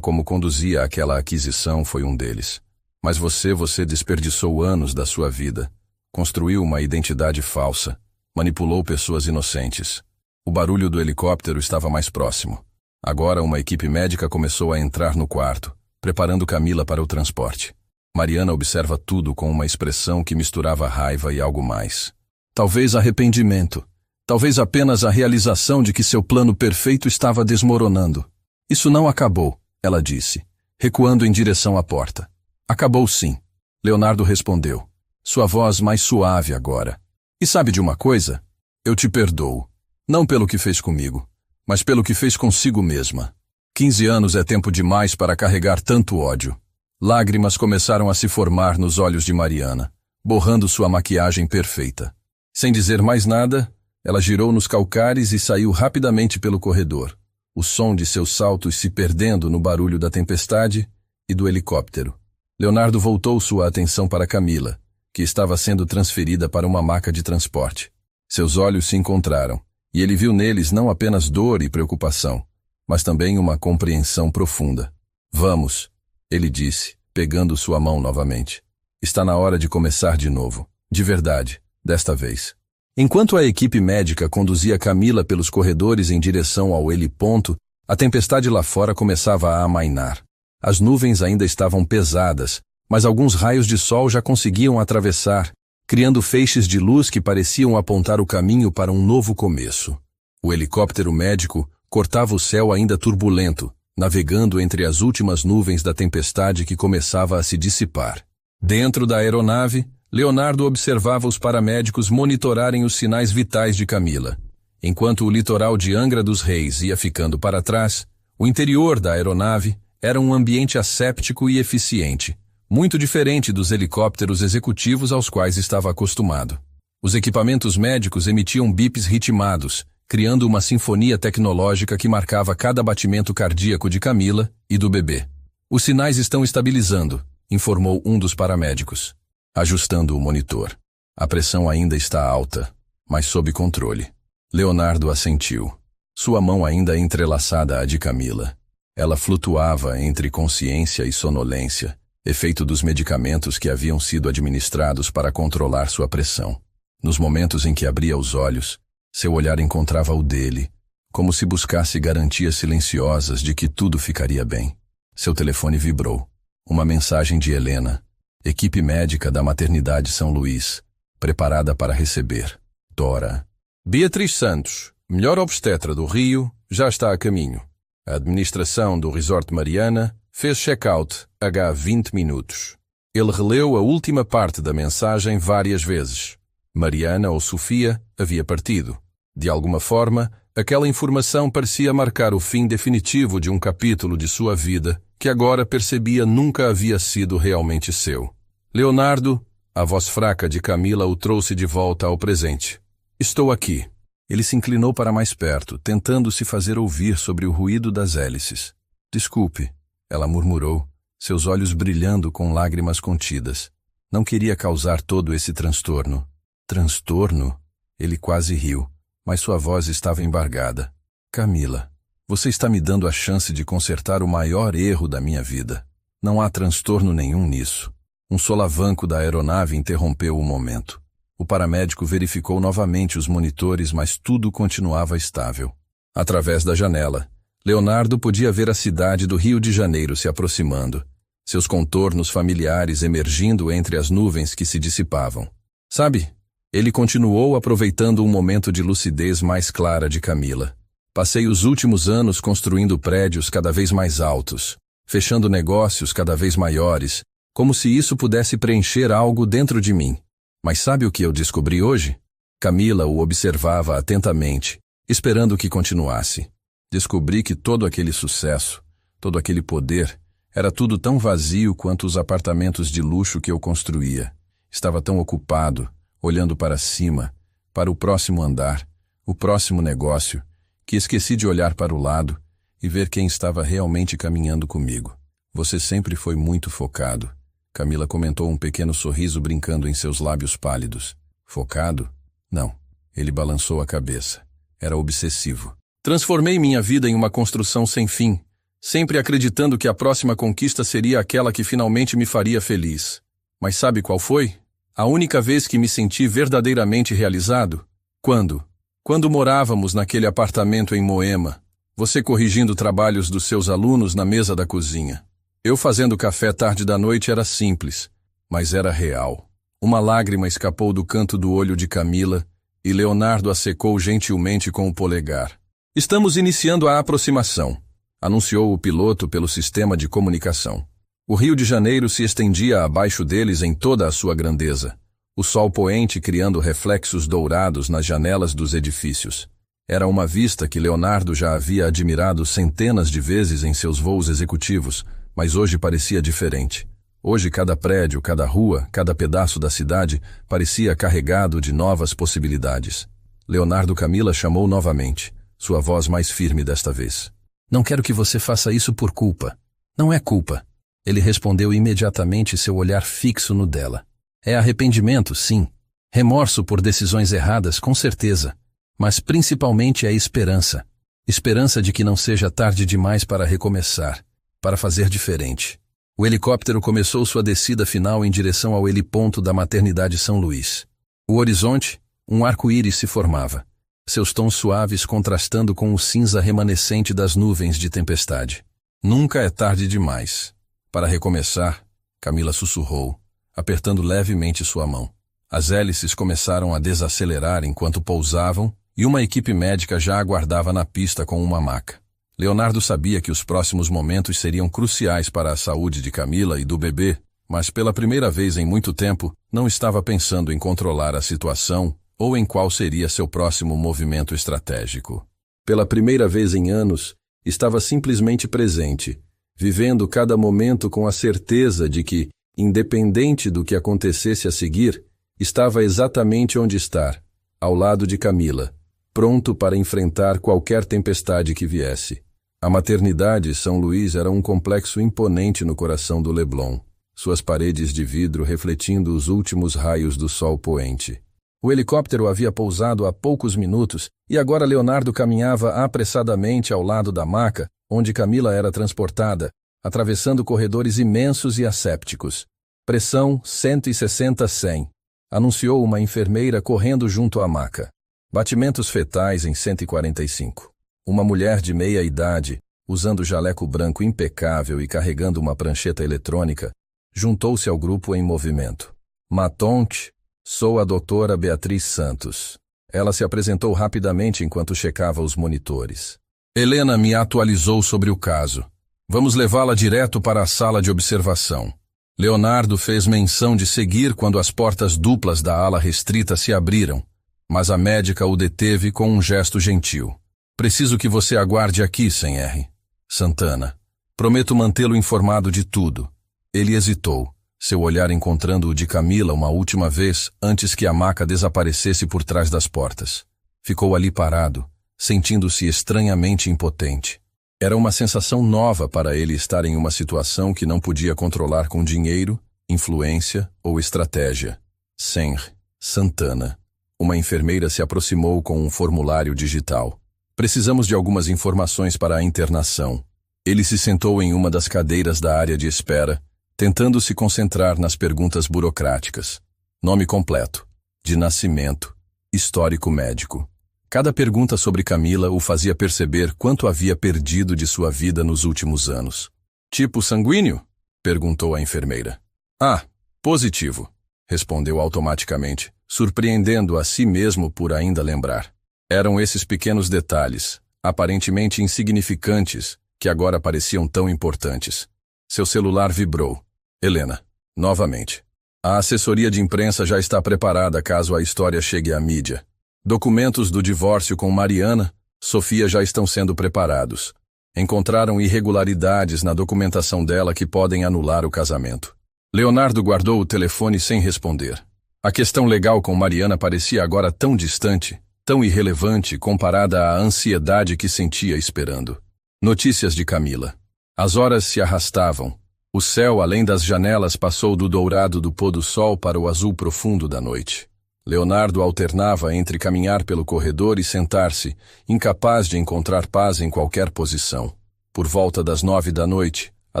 como conduzia aquela aquisição foi um deles. Mas você desperdiçou anos da sua vida, construiu uma identidade falsa, manipulou pessoas inocentes. O barulho do helicóptero estava mais próximo. Agora uma equipe médica começou a entrar no quarto, preparando Camila para o transporte. Mariana observa tudo com uma expressão que misturava raiva e algo mais. Talvez arrependimento. Talvez apenas a realização de que seu plano perfeito estava desmoronando. Isso não acabou, ela disse, recuando em direção à porta. Acabou sim, Leonardo respondeu, sua voz mais suave agora. E sabe de uma coisa? Eu te perdoo. Não pelo que fez comigo, mas pelo que fez consigo mesma. 15 anos é tempo demais para carregar tanto ódio. Lágrimas começaram a se formar nos olhos de Mariana, borrando sua maquiagem perfeita. Sem dizer mais nada, ela girou nos calcares e saiu rapidamente pelo corredor, o som de seus saltos se perdendo no barulho da tempestade e do helicóptero. Leonardo voltou sua atenção para Camila, que estava sendo transferida para uma maca de transporte. Seus olhos se encontraram, e ele viu neles não apenas dor e preocupação, mas também uma compreensão profunda. Vamos, ele disse, pegando sua mão novamente. Está na hora de começar de novo. De verdade, desta vez. Enquanto a equipe médica conduzia Camila pelos corredores em direção ao heliponto, a tempestade lá fora começava a amainar. As nuvens ainda estavam pesadas, mas alguns raios de sol já conseguiam atravessar, criando feixes de luz que pareciam apontar o caminho para um novo começo. O helicóptero médico cortava o céu ainda turbulento, navegando entre as últimas nuvens da tempestade que começava a se dissipar. Dentro da aeronave, Leonardo observava os paramédicos monitorarem os sinais vitais de Camila. Enquanto o litoral de Angra dos Reis ia ficando para trás, o interior da aeronave era um ambiente asséptico e eficiente, muito diferente dos helicópteros executivos aos quais estava acostumado. Os equipamentos médicos emitiam bips ritmados, criando uma sinfonia tecnológica que marcava cada batimento cardíaco de Camila e do bebê. Os sinais estão estabilizando, informou um dos paramédicos, ajustando o monitor. A pressão ainda está alta, mas sob controle. Leonardo assentiu, sua mão ainda entrelaçada à de Camila. Ela flutuava entre consciência e sonolência, efeito dos medicamentos que haviam sido administrados para controlar sua pressão. Nos momentos em que abria os olhos, seu olhar encontrava o dele, como se buscasse garantias silenciosas de que tudo ficaria bem. Seu telefone vibrou. Uma mensagem de Helena, equipe médica da maternidade São Luís, preparada para receber. Dora. Beatriz Santos, melhor obstetra do Rio, já está a caminho. A administração do Resort Mariana fez check-out há 20 minutos. Ele releu a última parte da mensagem várias vezes. Mariana ou Sofia havia partido. De alguma forma, aquela informação parecia marcar o fim definitivo de um capítulo de sua vida que agora percebia nunca havia sido realmente seu. Leonardo, a voz fraca de Camila o trouxe de volta ao presente. Estou aqui. Ele se inclinou para mais perto, tentando se fazer ouvir sobre o ruído das hélices. Desculpe, ela murmurou, seus olhos brilhando com lágrimas contidas. Não queria causar todo esse transtorno. Transtorno? Ele quase riu, mas sua voz estava embargada. Camila, você está me dando a chance de consertar o maior erro da minha vida. Não há transtorno nenhum nisso. Um solavanco da aeronave interrompeu o momento. O paramédico verificou novamente os monitores, mas tudo continuava estável. Através da janela, Leonardo podia ver a cidade do Rio de Janeiro se aproximando, seus contornos familiares emergindo entre as nuvens que se dissipavam. Sabe, ele continuou aproveitando um momento de lucidez mais clara de Camila. Passei os últimos anos construindo prédios cada vez mais altos, fechando negócios cada vez maiores, como se isso pudesse preencher algo dentro de mim. Mas sabe o que eu descobri hoje? Camila o observava atentamente, esperando que continuasse. Descobri que todo aquele sucesso, todo aquele poder, era tudo tão vazio quanto os apartamentos de luxo que eu construía. Estava tão ocupado, olhando para cima, para o próximo andar, o próximo negócio, que esqueci de olhar para o lado e ver quem estava realmente caminhando comigo. Você sempre foi muito focado. Camila comentou, um pequeno sorriso brincando em seus lábios pálidos. Focado? Não. Ele balançou a cabeça. Era obsessivo. Transformei minha vida em uma construção sem fim, sempre acreditando que a próxima conquista seria aquela que finalmente me faria feliz. Mas sabe qual foi? A única vez que me senti verdadeiramente realizado? Quando? Quando morávamos naquele apartamento em Moema, você corrigindo trabalhos dos seus alunos na mesa da cozinha. Eu fazendo café tarde da noite era simples, mas era real. Uma lágrima escapou do canto do olho de Camila e Leonardo a secou gentilmente com o polegar. Estamos iniciando a aproximação, anunciou o piloto pelo sistema de comunicação. O Rio de Janeiro se estendia abaixo deles em toda a sua grandeza, o sol poente criando reflexos dourados nas janelas dos edifícios. Era uma vista que Leonardo já havia admirado centenas de vezes em seus voos executivos, mas hoje parecia diferente. Hoje cada prédio, cada rua, cada pedaço da cidade parecia carregado de novas possibilidades. Leonardo Camila chamou novamente, sua voz mais firme desta vez. Não quero que você faça isso por culpa. Não é culpa. Ele respondeu imediatamente, seu olhar fixo no dela. É arrependimento, sim. Remorso por decisões erradas, com certeza. Mas principalmente é esperança. Esperança de que não seja tarde demais para recomeçar, para fazer diferente. O helicóptero começou sua descida final em direção ao heliponto da maternidade São Luís. O horizonte, um arco-íris se formava, seus tons suaves contrastando com o cinza remanescente das nuvens de tempestade. Nunca é tarde demais. Para recomeçar, Camila sussurrou, apertando levemente sua mão. As hélices começaram a desacelerar enquanto pousavam e uma equipe médica já aguardava na pista com uma maca. Leonardo sabia que os próximos momentos seriam cruciais para a saúde de Camila e do bebê, mas pela primeira vez em muito tempo não estava pensando em controlar a situação ou em qual seria seu próximo movimento estratégico. Pela primeira vez em anos, estava simplesmente presente, vivendo cada momento com a certeza de que, independente do que acontecesse a seguir, estava exatamente onde estar, ao lado de Camila, pronto para enfrentar qualquer tempestade que viesse. A maternidade São Luís era um complexo imponente no coração do Leblon, suas paredes de vidro refletindo os últimos raios do sol poente. O helicóptero havia pousado há poucos minutos e agora Leonardo caminhava apressadamente ao lado da maca, onde Camila era transportada, atravessando corredores imensos e assépticos. Pressão 160/100, anunciou uma enfermeira correndo junto à maca. Batimentos fetais em 145. Uma mulher de meia idade, usando jaleco branco impecável e carregando uma prancheta eletrônica, juntou-se ao grupo em movimento. Matonte, sou a doutora Beatriz Santos. Ela se apresentou rapidamente enquanto checava os monitores. Helena me atualizou sobre o caso. Vamos levá-la direto para a sala de observação. Leonardo fez menção de seguir quando as portas duplas da ala restrita se abriram, mas a médica o deteve com um gesto gentil. Preciso que você aguarde aqui, Sr. Santana. Prometo mantê-lo informado de tudo. Ele hesitou, seu olhar encontrando o de Camila uma última vez antes que a maca desaparecesse por trás das portas. Ficou ali parado, sentindo-se estranhamente impotente. Era uma sensação nova para ele estar em uma situação que não podia controlar com dinheiro, influência ou estratégia. Sr. Santana. Uma enfermeira se aproximou com um formulário digital. Precisamos de algumas informações para a internação. Ele se sentou em uma das cadeiras da área de espera, tentando se concentrar nas perguntas burocráticas. Nome completo, de nascimento, histórico médico. Cada pergunta sobre Camila o fazia perceber quanto havia perdido de sua vida nos últimos anos. Tipo sanguíneo? Perguntou a enfermeira. Ah, positivo, respondeu automaticamente, surpreendendo a si mesmo por ainda lembrar. Eram esses pequenos detalhes, aparentemente insignificantes, que agora pareciam tão importantes. Seu celular vibrou. Helena, novamente. A assessoria de imprensa já está preparada caso a história chegue à mídia. Documentos do divórcio com Mariana, Sofia já estão sendo preparados. Encontraram irregularidades na documentação dela que podem anular o casamento. Leonardo guardou o telefone sem responder. A questão legal com Mariana parecia agora tão distante, tão irrelevante comparada à ansiedade que sentia esperando. Notícias de Camila. As horas se arrastavam. O céu, além das janelas, passou do dourado do pôr do sol para o azul profundo da noite. Leonardo alternava entre caminhar pelo corredor e sentar-se, incapaz de encontrar paz em qualquer posição. Por volta das 9 da noite, a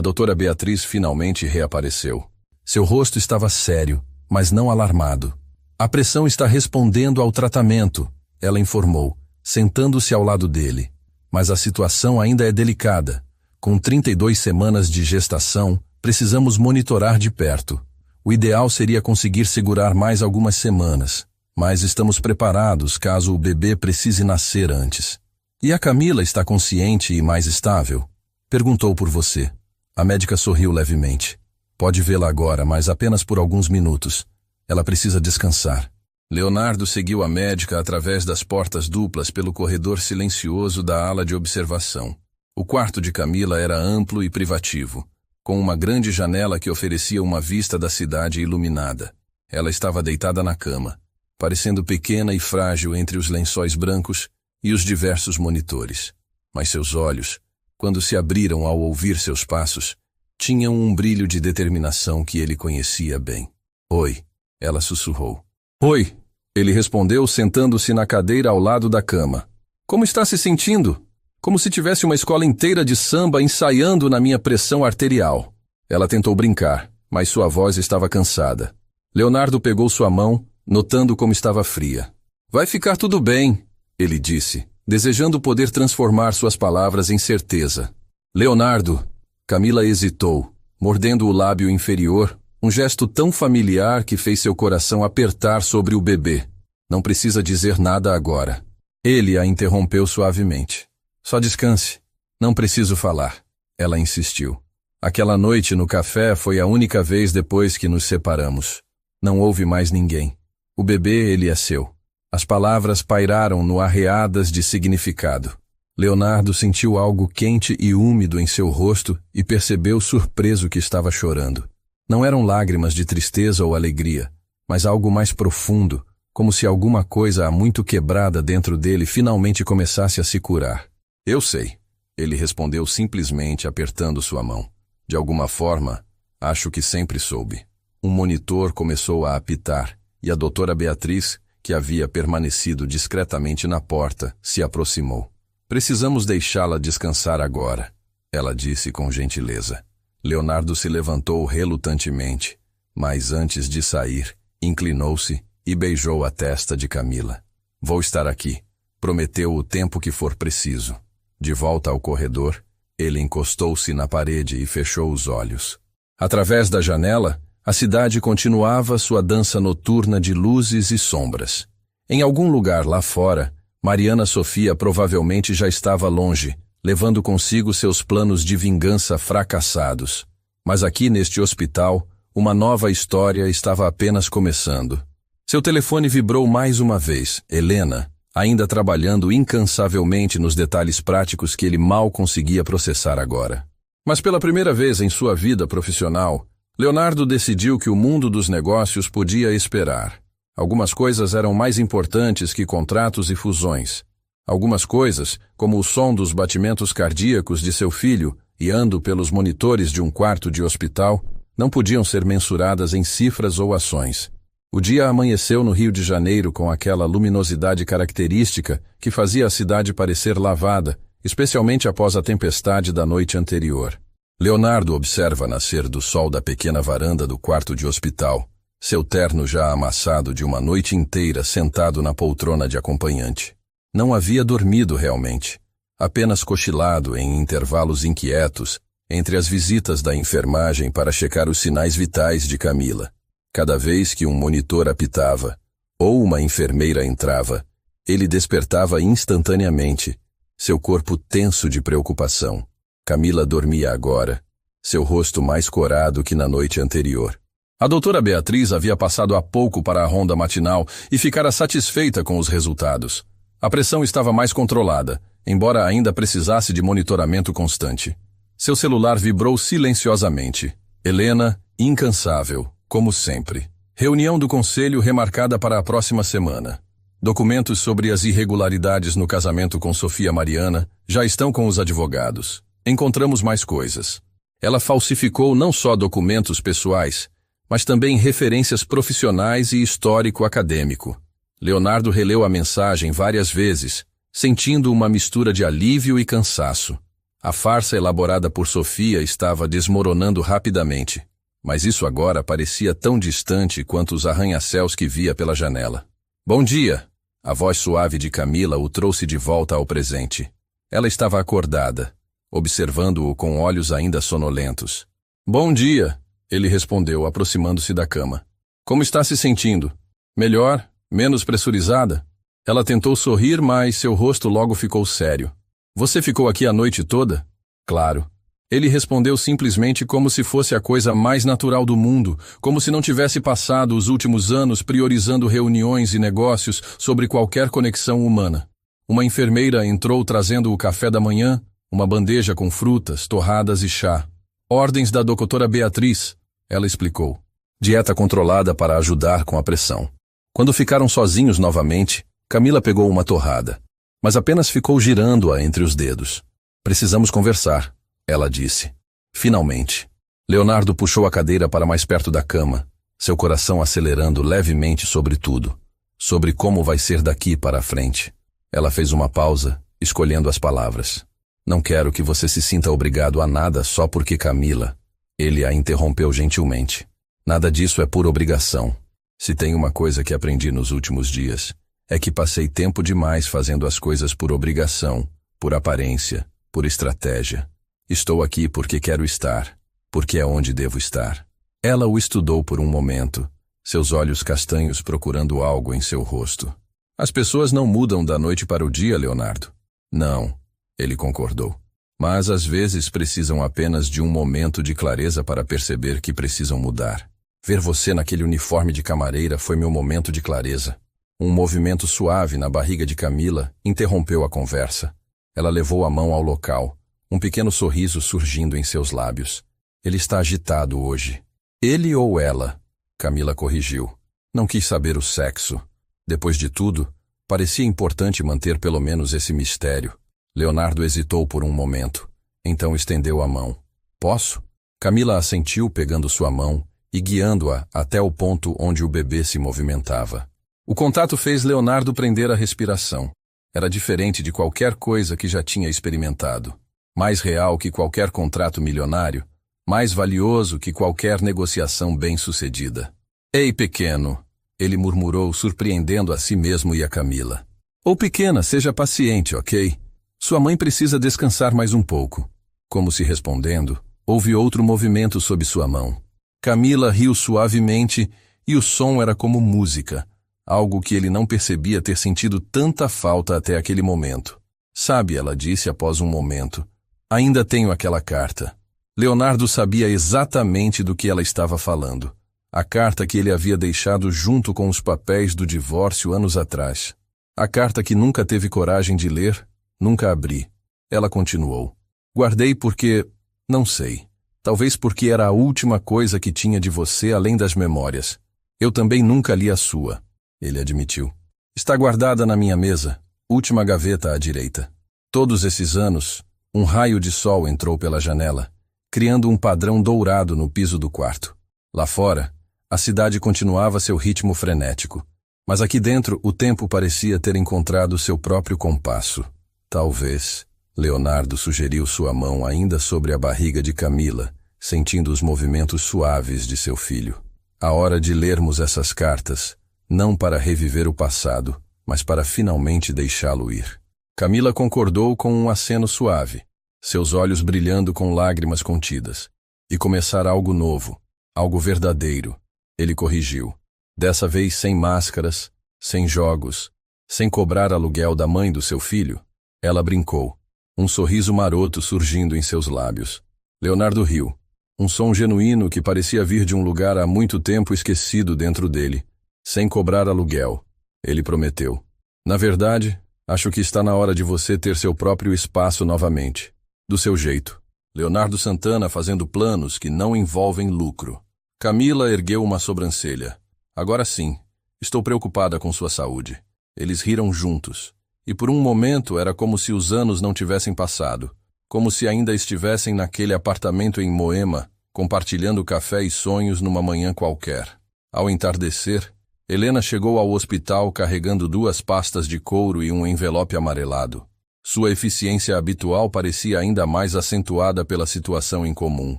doutora Beatriz finalmente reapareceu. Seu rosto estava sério, mas não alarmado. A pressão está respondendo ao tratamento, ela informou, sentando-se ao lado dele. Mas a situação ainda é delicada. Com 32 semanas de gestação, precisamos monitorar de perto. O ideal seria conseguir segurar mais algumas semanas, mas estamos preparados caso o bebê precise nascer antes. E a Camila está consciente e mais estável? Perguntou por você. A médica sorriu levemente. Pode vê-la agora, mas apenas por alguns minutos. Ela precisa descansar. Leonardo seguiu a médica através das portas duplas pelo corredor silencioso da ala de observação. O quarto de Camila era amplo e privativo, com uma grande janela que oferecia uma vista da cidade iluminada. Ela estava deitada na cama, parecendo pequena e frágil entre os lençóis brancos e os diversos monitores. Mas seus olhos, quando se abriram ao ouvir seus passos, tinham um brilho de determinação que ele conhecia bem. Oi, Ela sussurrou. Oi, ele respondeu sentando-se na cadeira ao lado da cama. Como está se sentindo? Como se tivesse uma escola inteira de samba ensaiando na minha pressão arterial. Ela tentou brincar, mas sua voz estava cansada. Leonardo pegou sua mão, notando como estava fria. Vai ficar tudo bem, ele disse, desejando poder transformar suas palavras em certeza. Leonardo, Camila hesitou, mordendo o lábio inferior, um gesto tão familiar que fez seu coração apertar sobre o bebê. Não precisa dizer nada agora. Ele a interrompeu suavemente. Só descanse. Não preciso falar. Ela insistiu. Aquela noite no café foi a única vez depois que nos separamos. Não houve mais ninguém. O bebê, ele é seu. As palavras pairaram no arreadas de significado. Leonardo sentiu algo quente e úmido em seu rosto e percebeu surpreso que estava chorando. Não eram lágrimas de tristeza ou alegria, mas algo mais profundo, como se alguma coisa há muito quebrada dentro dele finalmente começasse a se curar. Eu sei, ele respondeu simplesmente apertando sua mão. De alguma forma, acho que sempre soube. Um monitor começou a apitar e a doutora Beatriz, que havia permanecido discretamente na porta, se aproximou. Precisamos deixá-la descansar agora, ela disse com gentileza. Leonardo se levantou relutantemente, mas antes de sair, inclinou-se e beijou a testa de Camila. Vou estar aqui, prometeu o tempo que for preciso. De volta ao corredor, ele encostou-se na parede e fechou os olhos. Através da janela, a cidade continuava sua dança noturna de luzes e sombras. Em algum lugar lá fora, Mariana Sofia provavelmente já estava longe, levando consigo seus planos de vingança fracassados. Mas aqui neste hospital, uma nova história estava apenas começando. Seu telefone vibrou mais uma vez. Helena, ainda trabalhando incansavelmente nos detalhes práticos que ele mal conseguia processar agora. Mas pela primeira vez em sua vida profissional, Leonardo decidiu que o mundo dos negócios podia esperar. Algumas coisas eram mais importantes que contratos e fusões. Algumas coisas, como o som dos batimentos cardíacos de seu filho guiando pelos monitores de um quarto de hospital, não podiam ser mensuradas em cifras ou ações. O dia amanheceu no Rio de Janeiro com aquela luminosidade característica que fazia a cidade parecer lavada, especialmente após a tempestade da noite anterior. Leonardo observa nascer do sol da pequena varanda do quarto de hospital, seu terno já amassado de uma noite inteira sentado na poltrona de acompanhante. Não havia dormido realmente, apenas cochilado em intervalos inquietos entre as visitas da enfermagem para checar os sinais vitais de Camila. Cada vez que um monitor apitava, ou uma enfermeira entrava, ele despertava instantaneamente, seu corpo tenso de preocupação. Camila dormia agora, seu rosto mais corado que na noite anterior. A doutora Beatriz havia passado há pouco para a ronda matinal e ficara satisfeita com os resultados. A pressão estava mais controlada, embora ainda precisasse de monitoramento constante. Seu celular vibrou silenciosamente. Helena, incansável, como sempre. Reunião do conselho remarcada para a próxima semana. Documentos sobre as irregularidades no casamento com Sofia Mariana já estão com os advogados. Encontramos mais coisas. Ela falsificou não só documentos pessoais, mas também referências profissionais e histórico-acadêmico. Leonardo releu a mensagem várias vezes, sentindo uma mistura de alívio e cansaço. A farsa elaborada por Sofia estava desmoronando rapidamente, mas isso agora parecia tão distante quanto os arranha-céus que via pela janela. Bom dia! A voz suave de Camila o trouxe de volta ao presente. Ela estava acordada, observando-o com olhos ainda sonolentos. Bom dia! Ele respondeu, aproximando-se da cama. Como está se sentindo? Melhor? Menos pressurizada? Ela tentou sorrir, mas seu rosto logo ficou sério. Você ficou aqui a noite toda? Claro. Ele respondeu simplesmente como se fosse a coisa mais natural do mundo, como se não tivesse passado os últimos anos priorizando reuniões e negócios sobre qualquer conexão humana. Uma enfermeira entrou trazendo o café da manhã, uma bandeja com frutas, torradas e chá. Ordens da doutora Beatriz, ela explicou. Dieta controlada para ajudar com a pressão. Quando ficaram sozinhos novamente, Camila pegou uma torrada, mas apenas ficou girando-a entre os dedos. Precisamos conversar, ela disse. Finalmente. Leonardo puxou a cadeira para mais perto da cama. seu coração acelerando levemente sobre tudo, sobre como vai ser daqui para a frente. Ela fez uma pausa, escolhendo as palavras. Não quero que você se sinta obrigado a nada só porque Camila. Ele a interrompeu gentilmente. Nada disso é por obrigação. Se tem uma coisa que aprendi nos últimos dias, é que passei tempo demais fazendo as coisas por obrigação, por aparência, por estratégia. Estou aqui porque quero estar, porque é onde devo estar. Ela o estudou por um momento, seus olhos castanhos procurando algo em seu rosto. As pessoas não mudam da noite para o dia, Leonardo. Não, ele concordou. Mas às vezes precisam apenas de um momento de clareza para perceber que precisam mudar. Ver você naquele uniforme de camareira foi meu momento de clareza. Um movimento suave na barriga de Camila interrompeu a conversa. Ela levou a mão ao local, um pequeno sorriso surgindo em seus lábios. Ele está agitado hoje. Ele ou ela? Camila corrigiu. Não quis saber o sexo. Depois de tudo, parecia importante manter pelo menos esse mistério. Leonardo hesitou por um momento, então estendeu a mão. Posso? Camila assentiu pegando sua mão e guiando-a até o ponto onde o bebê se movimentava. O contato fez Leonardo prender a respiração. Era diferente de qualquer coisa que já tinha experimentado. Mais real que qualquer contrato milionário, mais valioso que qualquer negociação bem-sucedida. Ei, pequeno, ele murmurou, surpreendendo a si mesmo e a Camila. Ou pequena, seja paciente, ok? Sua mãe precisa descansar mais um pouco. Como se respondendo, houve outro movimento sob sua mão. Camila riu suavemente e o som era como música, algo que ele não percebia ter sentido tanta falta até aquele momento. Sabe, ela disse após um momento, ainda tenho aquela carta. Leonardo sabia exatamente do que ela estava falando. A carta que ele havia deixado junto com os papéis do divórcio anos atrás. A carta que nunca teve coragem de ler, nunca abri. Ela continuou. Guardei porque, não sei, talvez porque era a última coisa que tinha de você além das memórias. Eu também nunca li a sua, ele admitiu. Está guardada na minha mesa, última gaveta à direita. Todos esses anos, um raio de sol entrou pela janela, criando um padrão dourado no piso do quarto. Lá fora, a cidade continuava seu ritmo frenético, mas aqui dentro o tempo parecia ter encontrado seu próprio compasso. Talvez, Leonardo sugeriu sua mão ainda sobre a barriga de Camila, sentindo os movimentos suaves de seu filho. A hora de lermos essas cartas, não para reviver o passado, mas para finalmente deixá-lo ir. Camila concordou com um aceno suave, seus olhos brilhando com lágrimas contidas. E começar algo novo, algo verdadeiro. Ele corrigiu. Dessa vez sem máscaras, sem jogos, sem cobrar aluguel da mãe do seu filho. Ela brincou, um sorriso maroto surgindo em seus lábios. Leonardo riu, um som genuíno que parecia vir de um lugar há muito tempo esquecido dentro dele. Sem cobrar aluguel, ele prometeu. Na verdade, acho que está na hora de você ter seu próprio espaço novamente. Do seu jeito. Leonardo Santana fazendo planos que não envolvem lucro. Camila ergueu uma sobrancelha. Agora sim, estou preocupada com sua saúde. Eles riram juntos. E por um momento era como se os anos não tivessem passado. Como se ainda estivessem naquele apartamento em Moema, compartilhando café e sonhos numa manhã qualquer. Ao entardecer, Helena chegou ao hospital carregando 2 pastas de couro e um envelope amarelado. Sua eficiência habitual parecia ainda mais acentuada pela situação incomum.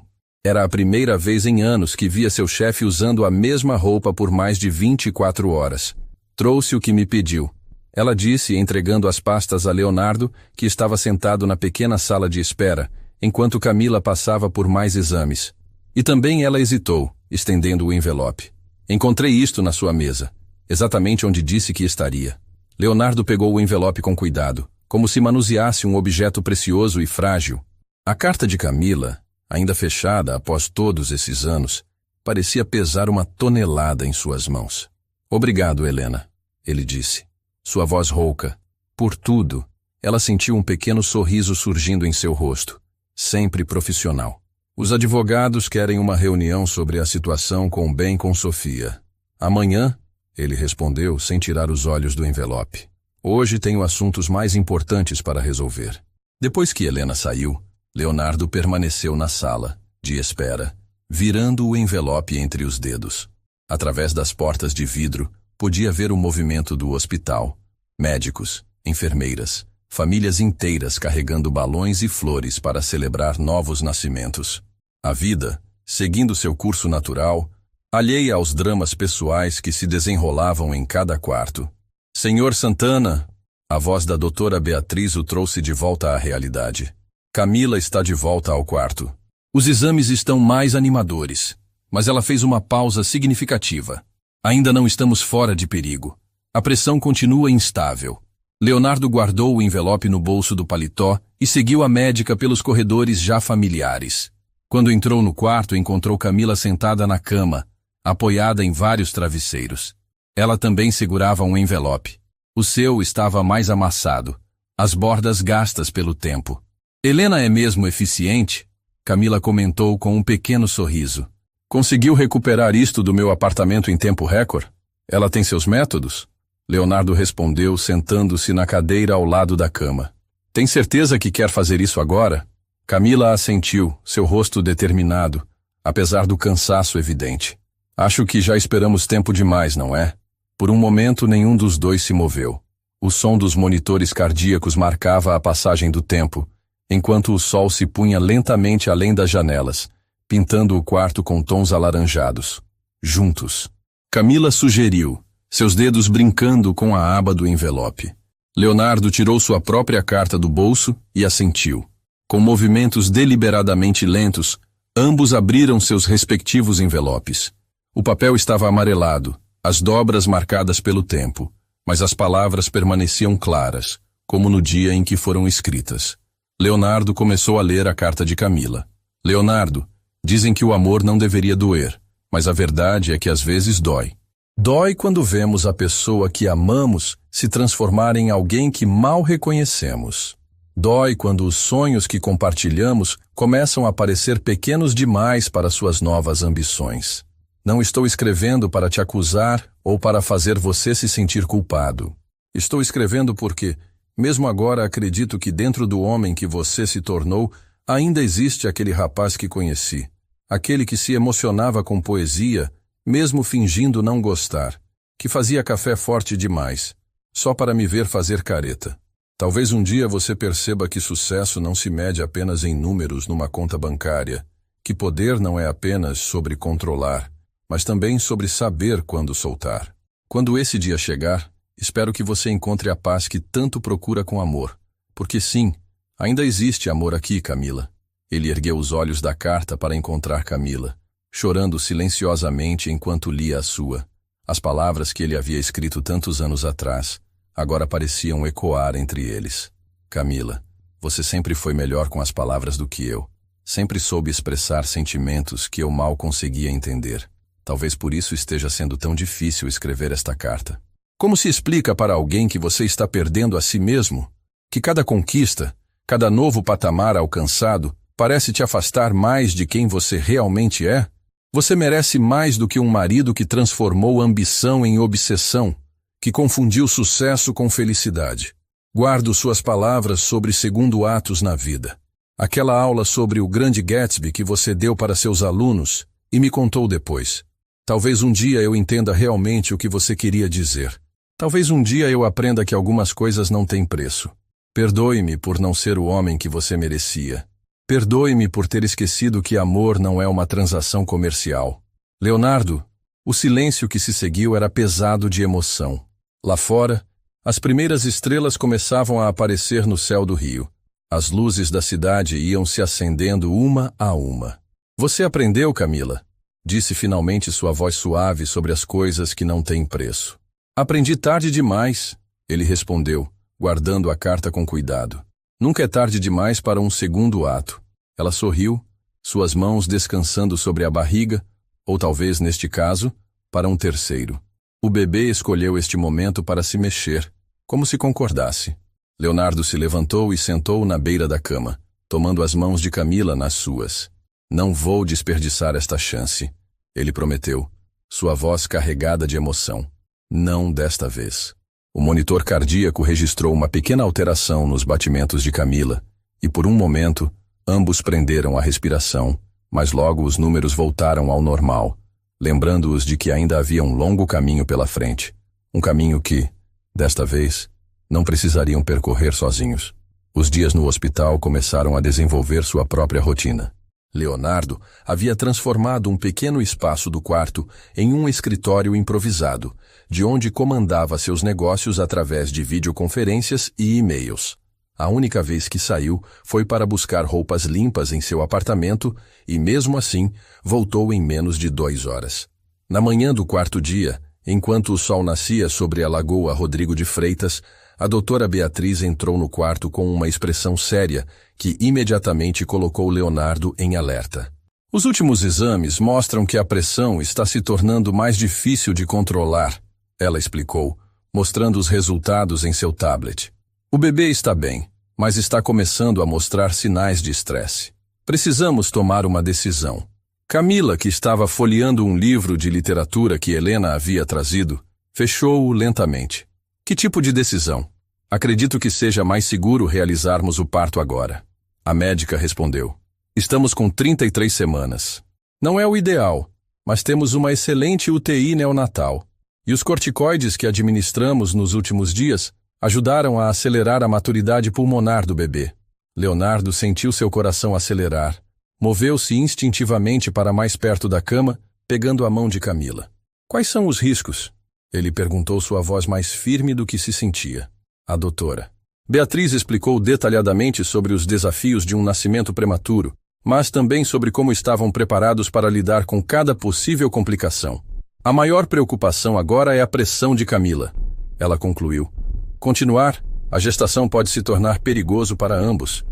Era a primeira vez em anos que via seu chefe usando a mesma roupa por mais de 24 horas. Trouxe o que me pediu. Ela disse, entregando as pastas a Leonardo, que estava sentado na pequena sala de espera, enquanto Camila passava por mais exames. E também ela hesitou, estendendo o envelope. Encontrei isto na sua mesa, exatamente onde disse que estaria. Leonardo pegou o envelope com cuidado, como se manuseasse um objeto precioso e frágil. A carta de Camila, ainda fechada após todos esses anos, parecia pesar uma tonelada em suas mãos. Obrigado, Helena, ele disse. Sua voz rouca. Por tudo, ela sentiu um pequeno sorriso surgindo em seu rosto. Sempre profissional. Os advogados querem uma reunião sobre a situação com Sofia. Amanhã, ele respondeu sem tirar os olhos do envelope. Hoje tenho assuntos mais importantes para resolver. Depois que Helena saiu, Leonardo permaneceu na sala, de espera, virando o envelope entre os dedos. Através das portas de vidro, podia ver o movimento do hospital. Médicos, enfermeiras, famílias inteiras carregando balões e flores para celebrar novos nascimentos. A vida, seguindo seu curso natural, alheia aos dramas pessoais que se desenrolavam em cada quarto. Senhor Santana, a voz da doutora Beatriz o trouxe de volta à realidade. Camila está de volta ao quarto. Os exames estão mais animadores, mas ela fez uma pausa significativa. Ainda não estamos fora de perigo. A pressão continua instável. Leonardo guardou o envelope no bolso do paletó e seguiu a médica pelos corredores já familiares. Quando entrou no quarto, encontrou Camila sentada na cama, apoiada em vários travesseiros. Ela também segurava um envelope. O seu estava mais amassado, as bordas gastas pelo tempo. Helena é mesmo eficiente? Camila comentou com um pequeno sorriso. Conseguiu recuperar isto do meu apartamento em tempo recorde? Ela tem seus métodos? Leonardo respondeu, sentando-se na cadeira ao lado da cama. Tem certeza que quer fazer isso agora? Camila assentiu, seu rosto determinado, apesar do cansaço evidente. Acho que já esperamos tempo demais, não é? Por um momento, nenhum dos dois se moveu. O som dos monitores cardíacos marcava a passagem do tempo, enquanto o sol se punha lentamente além das janelas, pintando o quarto com tons alaranjados. Juntos. Camila sugeriu, seus dedos brincando com a aba do envelope. Leonardo tirou sua própria carta do bolso e assentiu. Com movimentos deliberadamente lentos, ambos abriram seus respectivos envelopes. O papel estava amarelado, as dobras marcadas pelo tempo, mas as palavras permaneciam claras, como no dia em que foram escritas. Leonardo começou a ler a carta de Camila. Leonardo, dizem que o amor não deveria doer, mas a verdade é que às vezes dói. Dói quando vemos a pessoa que amamos se transformar em alguém que mal reconhecemos. Dói quando os sonhos que compartilhamos começam a parecer pequenos demais para suas novas ambições. Não estou escrevendo para te acusar ou para fazer você se sentir culpado. Estou escrevendo porque, mesmo agora, acredito que dentro do homem que você se tornou, ainda existe aquele rapaz que conheci. Aquele que se emocionava com poesia, mesmo fingindo não gostar, que fazia café forte demais, só para me ver fazer careta. Talvez um dia você perceba que sucesso não se mede apenas em números numa conta bancária, que poder não é apenas sobre controlar, mas também sobre saber quando soltar. Quando esse dia chegar, espero que você encontre a paz que tanto procura com amor, porque sim, ainda existe amor aqui, Camila. Ele ergueu os olhos da carta para encontrar Camila, chorando silenciosamente enquanto lia a sua. As palavras que ele havia escrito tantos anos atrás, agora pareciam ecoar entre eles. Camila, você sempre foi melhor com as palavras do que eu. Sempre soube expressar sentimentos que eu mal conseguia entender. Talvez por isso esteja sendo tão difícil escrever esta carta. Como se explica para alguém que você está perdendo a si mesmo? Que cada conquista, cada novo patamar alcançado, parece te afastar mais de quem você realmente é? Você merece mais do que um marido que transformou ambição em obsessão, que confundiu sucesso com felicidade. Guardo suas palavras sobre segundo atos na vida. Aquela aula sobre o grande Gatsby que você deu para seus alunos e me contou depois. Talvez um dia eu entenda realmente o que você queria dizer. Talvez um dia eu aprenda que algumas coisas não têm preço. Perdoe-me por não ser o homem que você merecia. Perdoe-me por ter esquecido que amor não é uma transação comercial. Leonardo, o silêncio que se seguiu era pesado de emoção. Lá fora, as primeiras estrelas começavam a aparecer no céu do rio. As luzes da cidade iam se acendendo uma a uma. Você aprendeu, Camila? Disse finalmente sua voz suave sobre as coisas que não têm preço. Aprendi tarde demais, ele respondeu, guardando a carta com cuidado. Nunca é tarde demais para um segundo ato. Ela sorriu, suas mãos descansando sobre a barriga, ou talvez, neste caso, para um terceiro. O bebê escolheu este momento para se mexer, como se concordasse. Leonardo se levantou e sentou na beira da cama, tomando as mãos de Camila nas suas. Não vou desperdiçar esta chance, ele prometeu, sua voz carregada de emoção. Não desta vez. O monitor cardíaco registrou uma pequena alteração nos batimentos de Camila, e por um momento, ambos prenderam a respiração, mas logo os números voltaram ao normal. lembrando-os de que ainda havia um longo caminho pela frente. Um caminho que, desta vez, não precisariam percorrer sozinhos. Os dias no hospital começaram a desenvolver sua própria rotina. Leonardo havia transformado um pequeno espaço do quarto em um escritório improvisado, de onde comandava seus negócios através de videoconferências e e-mails. A única vez que saiu foi para buscar roupas limpas em seu apartamento e, mesmo assim, voltou em menos de 2 horas. Na manhã do 4º dia, enquanto o sol nascia sobre a Lagoa Rodrigo de Freitas, a doutora Beatriz entrou no quarto com uma expressão séria que imediatamente colocou Leonardo em alerta. Os últimos exames mostram que a pressão está se tornando mais difícil de controlar, ela explicou, mostrando os resultados em seu tablet. O bebê está bem, mas está começando a mostrar sinais de estresse. Precisamos tomar uma decisão. Camila, que estava folheando um livro de literatura que Helena havia trazido, fechou-o lentamente. Que tipo de decisão? Acredito que seja mais seguro realizarmos o parto agora. A médica respondeu. Estamos com 33 semanas. Não é o ideal, mas temos uma excelente UTI neonatal. E os corticoides que administramos nos últimos dias ajudaram a acelerar a maturidade pulmonar do bebê. Leonardo sentiu seu coração acelerar. Moveu-se instintivamente para mais perto da cama, pegando a mão de Camila. Quais são os riscos? Ele perguntou, sua voz mais firme do que se sentia. A doutora Beatriz explicou detalhadamente sobre os desafios de um nascimento prematuro, mas também sobre como estavam preparados para lidar com cada possível complicação. A maior preocupação agora é a pressão de Camila. Ela concluiu. Continuar, a gestação pode se tornar perigoso para ambos.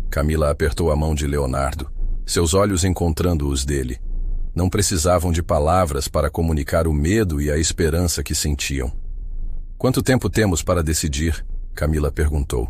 Camila apertou a mão de Leonardo, seus olhos encontrando os dele. Não precisavam de palavras para comunicar o medo e a esperança que sentiam. Quanto tempo temos para decidir? Camila perguntou.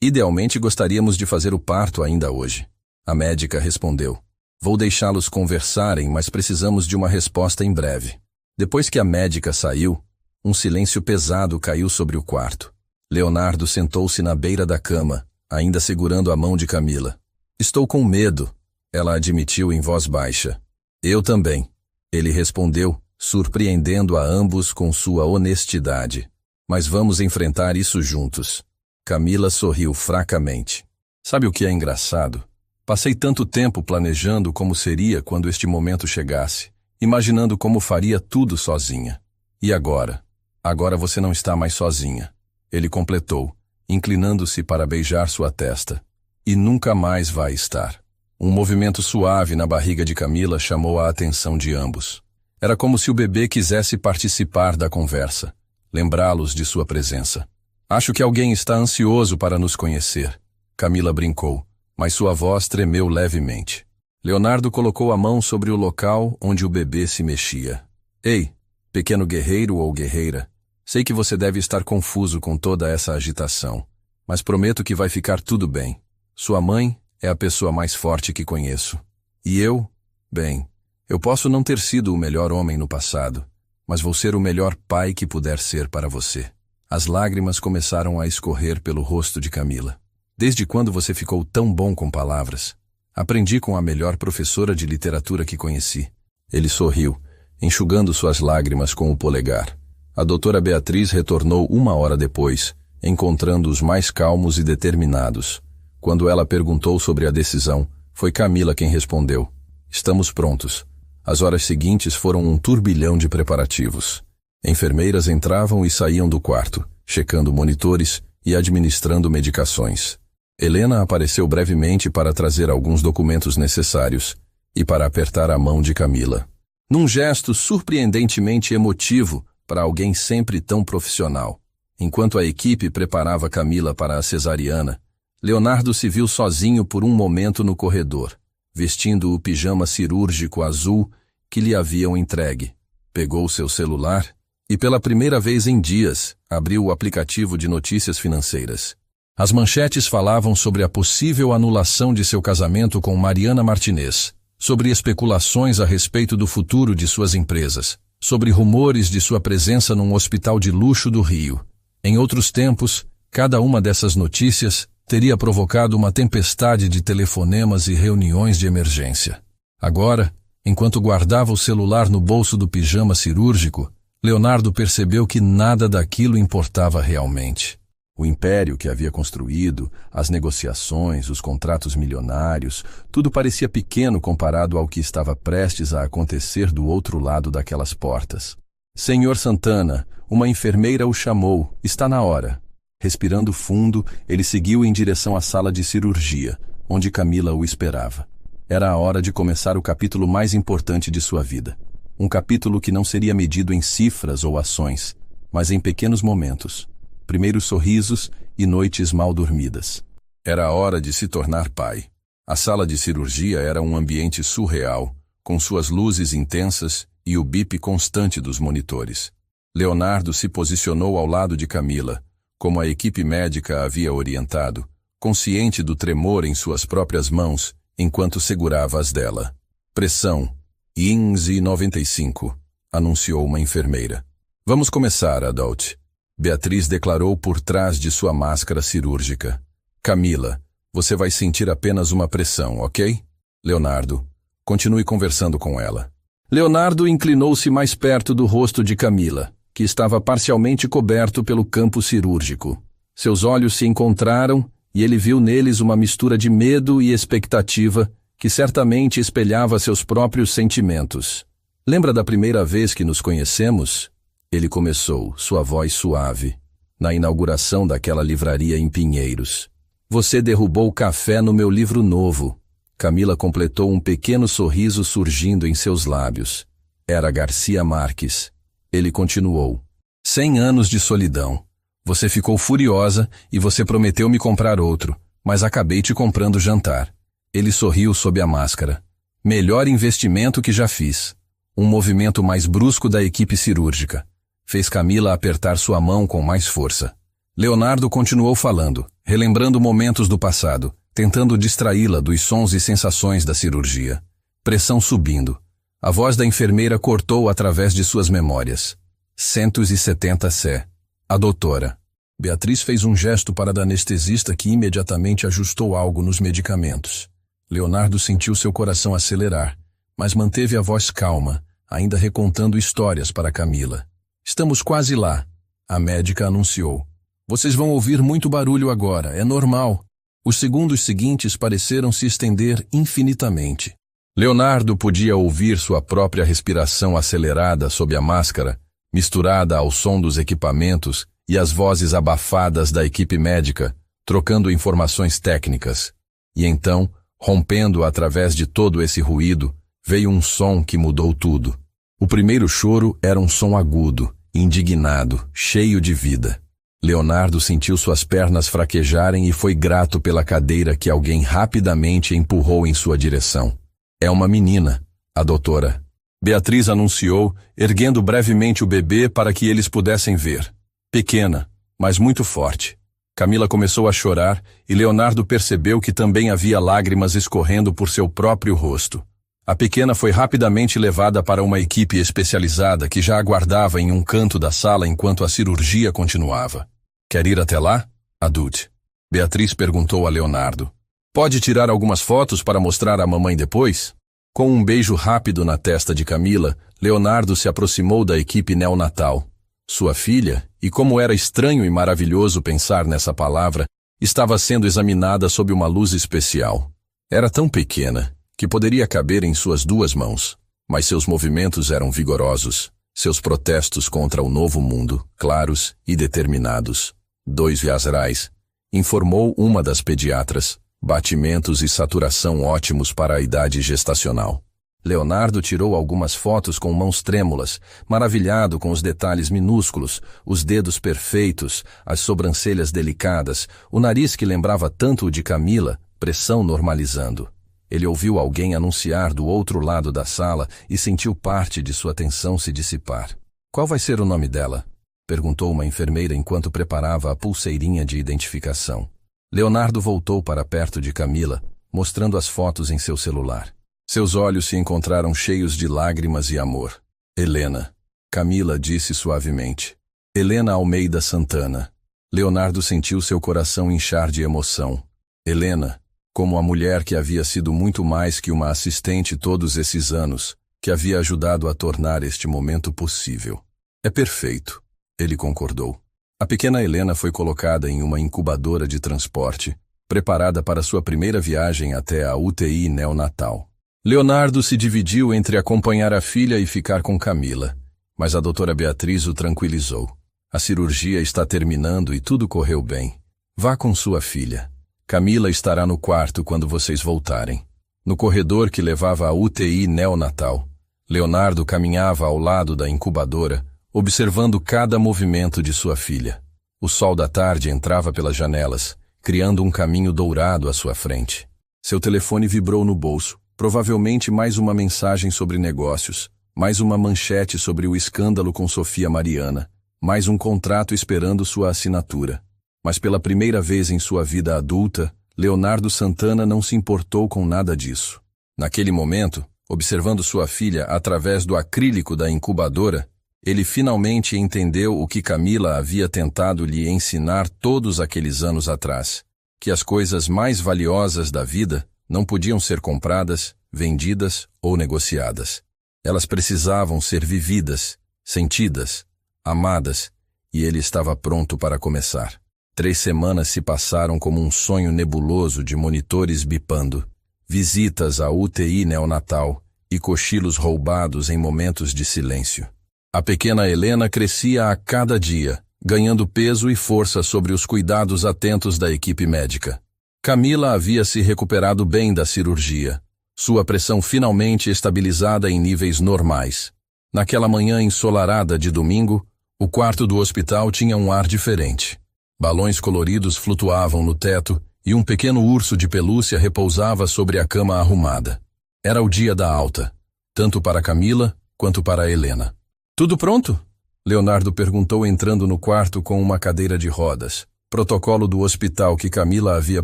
Idealmente gostaríamos de fazer o parto ainda hoje. A médica respondeu. Vou deixá-los conversarem, mas precisamos de uma resposta em breve. Depois que a médica saiu, um silêncio pesado caiu sobre o quarto. Leonardo sentou-se na beira da cama, ainda segurando a mão de Camila. Estou com medo, ela admitiu em voz baixa. Eu também, ele respondeu, surpreendendo a ambos com sua honestidade. Mas vamos enfrentar isso juntos. Camila sorriu fracamente. Sabe o que é engraçado? Passei tanto tempo planejando como seria quando este momento chegasse, imaginando como faria tudo sozinha. E agora? Agora você não está mais sozinha. Ele completou, inclinando-se para beijar sua testa. E nunca mais vai estar. Um movimento suave na barriga de Camila chamou a atenção de ambos. Era como se o bebê quisesse participar da conversa, lembrá-los de sua presença. Acho que alguém está ansioso para nos conhecer. Camila brincou, mas sua voz tremeu levemente. Leonardo colocou a mão sobre o local onde o bebê se mexia. Ei, pequeno guerreiro ou guerreira, sei que você deve estar confuso com toda essa agitação, mas prometo que vai ficar tudo bem. Sua mãe é a pessoa mais forte que conheço. E eu? Bem, eu posso não ter sido o melhor homem no passado, mas vou ser o melhor pai que puder ser para você. As lágrimas começaram a escorrer pelo rosto de Camila. Desde quando você ficou tão bom com palavras? Aprendi com a melhor professora de literatura que conheci. Ele sorriu, enxugando suas lágrimas com o polegar. A doutora Beatriz retornou 1 hora depois, encontrando-os mais calmos e determinados. Quando ela perguntou sobre a decisão, foi Camila quem respondeu. Estamos prontos. As horas seguintes foram um turbilhão de preparativos. Enfermeiras entravam e saíam do quarto, checando monitores e administrando medicações. Helena apareceu brevemente para trazer alguns documentos necessários e para apertar a mão de Camila. Num gesto surpreendentemente emotivo para alguém sempre tão profissional. Enquanto a equipe preparava Camila para a cesariana, Leonardo se viu sozinho por um momento no corredor, vestindo o pijama cirúrgico azul que lhe haviam entregue. Pegou seu celular e, pela primeira vez em dias, abriu o aplicativo de notícias financeiras. As manchetes falavam sobre a possível anulação de seu casamento com Mariana Martinez, sobre especulações a respeito do futuro de suas empresas, sobre rumores de sua presença num hospital de luxo do Rio. Em outros tempos, cada uma dessas notícias teria provocado uma tempestade de telefonemas e reuniões de emergência. Agora, Enquanto guardava o celular no bolso do pijama cirúrgico, Leonardo percebeu que nada daquilo importava realmente. O império que havia construído, as negociações, os contratos milionários, tudo parecia pequeno comparado ao que estava prestes a acontecer do outro lado daquelas portas. Senhor Santana, uma enfermeira o chamou, está na hora. Respirando fundo, ele seguiu em direção à sala de cirurgia, onde Camila o esperava. Era a hora de começar o capítulo mais importante de sua vida. Um capítulo que não seria medido em cifras ou ações, mas em pequenos momentos. Primeiros sorrisos e noites mal dormidas. Era a hora de se tornar pai. A sala de cirurgia era um ambiente surreal, com suas luzes intensas e o bip constante dos monitores. Leonardo se posicionou ao lado de Camila, como a equipe médica havia orientado, consciente do tremor em suas próprias mãos, enquanto segurava as dela. Pressão, INSI 95, anunciou uma enfermeira. Vamos começar, Adult. Beatriz declarou por trás de sua máscara cirúrgica. Camila, você vai sentir apenas uma pressão, ok? Leonardo, continue conversando com ela. Leonardo inclinou-se mais perto do rosto de Camila, que estava parcialmente coberto pelo campo cirúrgico. Seus olhos se encontraram e ele viu neles uma mistura de medo e expectativa que certamente espelhava seus próprios sentimentos. Lembra da primeira vez que nos conhecemos? Ele começou, sua voz suave, na inauguração daquela livraria em Pinheiros. Você derrubou café no meu livro novo. Camila completou um pequeno sorriso surgindo em seus lábios. Era Garcia Marques. Ele continuou. 100 anos de solidão. Você ficou furiosa e você prometeu me comprar outro, mas acabei te comprando jantar. Ele sorriu sob a máscara. Melhor investimento que já fiz. Um movimento mais brusco da equipe cirúrgica. Fez Camila apertar sua mão com mais força. Leonardo continuou falando, relembrando momentos do passado, tentando distraí-la dos sons e sensações da cirurgia. Pressão subindo. A voz da enfermeira cortou através de suas memórias. 170 C. A doutora. Beatriz fez um gesto para a anestesista que imediatamente ajustou algo nos medicamentos. Leonardo sentiu seu coração acelerar, mas manteve a voz calma, ainda recontando histórias para Camila. Estamos quase lá, a médica anunciou. Vocês vão ouvir muito barulho agora, é normal. Os segundos seguintes pareceram se estender infinitamente. Leonardo podia ouvir sua própria respiração acelerada sob a máscara, misturada ao som dos equipamentos e as vozes abafadas da equipe médica, trocando informações técnicas. E então, rompendo através de todo esse ruído, veio um som que mudou tudo. O primeiro choro era um som agudo, indignado, cheio de vida. Leonardo sentiu suas pernas fraquejarem e foi grato pela cadeira que alguém rapidamente empurrou em sua direção. É uma menina, a doutora. Beatriz anunciou, erguendo brevemente o bebê para que eles pudessem ver. Pequena, mas muito forte. Camila começou a chorar e Leonardo percebeu que também havia lágrimas escorrendo por seu próprio rosto. A pequena foi rapidamente levada para uma equipe especializada que já aguardava em um canto da sala enquanto a cirurgia continuava. Quer ir até lá? Adult. Beatriz perguntou a Leonardo. Pode tirar algumas fotos para mostrar à mamãe depois? Com um beijo rápido na testa de Camila, Leonardo se aproximou da equipe neonatal. Sua filha, e como era estranho e maravilhoso pensar nessa palavra, estava sendo examinada sob uma luz especial. Era tão pequena que poderia caber em suas duas mãos, mas seus movimentos eram vigorosos, seus protestos contra o novo mundo, claros e determinados. 2 Viasrais, informou uma das pediatras, batimentos e saturação ótimos para a idade gestacional. Leonardo tirou algumas fotos com mãos trêmulas, maravilhado com os detalhes minúsculos, os dedos perfeitos, as sobrancelhas delicadas, o nariz que lembrava tanto o de Camila, pressão normalizando. Ele ouviu alguém anunciar do outro lado da sala e sentiu parte de sua tensão se dissipar. Qual vai ser o nome dela? Perguntou uma enfermeira enquanto preparava a pulseirinha de identificação. Leonardo voltou para perto de Camila, mostrando as fotos em seu celular. Seus olhos se encontraram cheios de lágrimas e amor. Helena. Camila disse suavemente. Helena Almeida Santana. Leonardo sentiu seu coração inchar de emoção. Helena. como a mulher que havia sido muito mais que uma assistente todos esses anos, que havia ajudado a tornar este momento possível. É perfeito, ele concordou. A pequena Helena foi colocada em uma incubadora de transporte, preparada para sua primeira viagem até a UTI neonatal. Leonardo se dividiu entre acompanhar a filha e ficar com Camila, mas a doutora Beatriz o tranquilizou. A cirurgia está terminando e tudo correu bem. Vá com sua filha. Camila estará no quarto quando vocês voltarem. No corredor que levava à UTI neonatal, Leonardo caminhava ao lado da incubadora, observando cada movimento de sua filha. O sol da tarde entrava pelas janelas, criando um caminho dourado à sua frente. Seu telefone vibrou no bolso, provavelmente mais uma mensagem sobre negócios, mais uma manchete sobre o escândalo com Sofia Mariana, mais um contrato esperando sua assinatura. Mas pela primeira vez em sua vida adulta, Leonardo Santana não se importou com nada disso. Naquele momento, observando sua filha através do acrílico da incubadora, ele finalmente entendeu o que Camila havia tentado lhe ensinar todos aqueles anos atrás, que as coisas mais valiosas da vida não podiam ser compradas, vendidas ou negociadas. Elas precisavam ser vividas, sentidas, amadas, e ele estava pronto para começar. 3 semanas se passaram como um sonho nebuloso de monitores bipando, visitas à UTI neonatal e cochilos roubados em momentos de silêncio. A pequena Helena crescia a cada dia, ganhando peso e força sobre os cuidados atentos da equipe médica. Camila havia se recuperado bem da cirurgia, sua pressão finalmente estabilizada em níveis normais. Naquela manhã ensolarada de domingo, o quarto do hospital tinha um ar diferente. Balões coloridos flutuavam no teto e um pequeno urso de pelúcia repousava sobre a cama arrumada. Era o dia da alta, tanto para Camila quanto para Helena. "Tudo pronto?" Leonardo perguntou entrando no quarto com uma cadeira de rodas, protocolo do hospital que Camila havia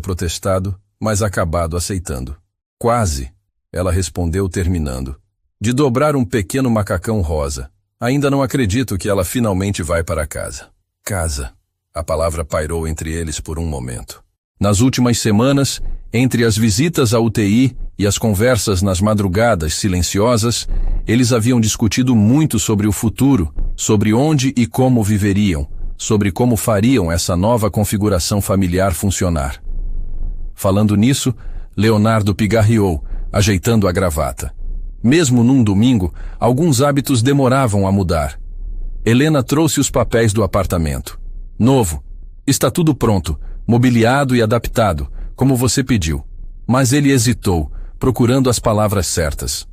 protestado, mas acabado aceitando. "Quase", ela respondeu terminando, "de dobrar um pequeno macacão rosa. Ainda não acredito que ela finalmente vai para casa." Casa. A palavra pairou entre eles por um momento. Nas últimas semanas, entre as visitas à UTI e as conversas nas madrugadas silenciosas, eles haviam discutido muito sobre o futuro, sobre onde e como viveriam, sobre como fariam essa nova configuração familiar funcionar. Falando nisso, Leonardo pigarreou, ajeitando a gravata. Mesmo num domingo, alguns hábitos demoravam a mudar. Helena trouxe os papéis do apartamento. "Novo. Está tudo pronto, mobiliado e adaptado, como você pediu." Mas ele hesitou, procurando as palavras certas.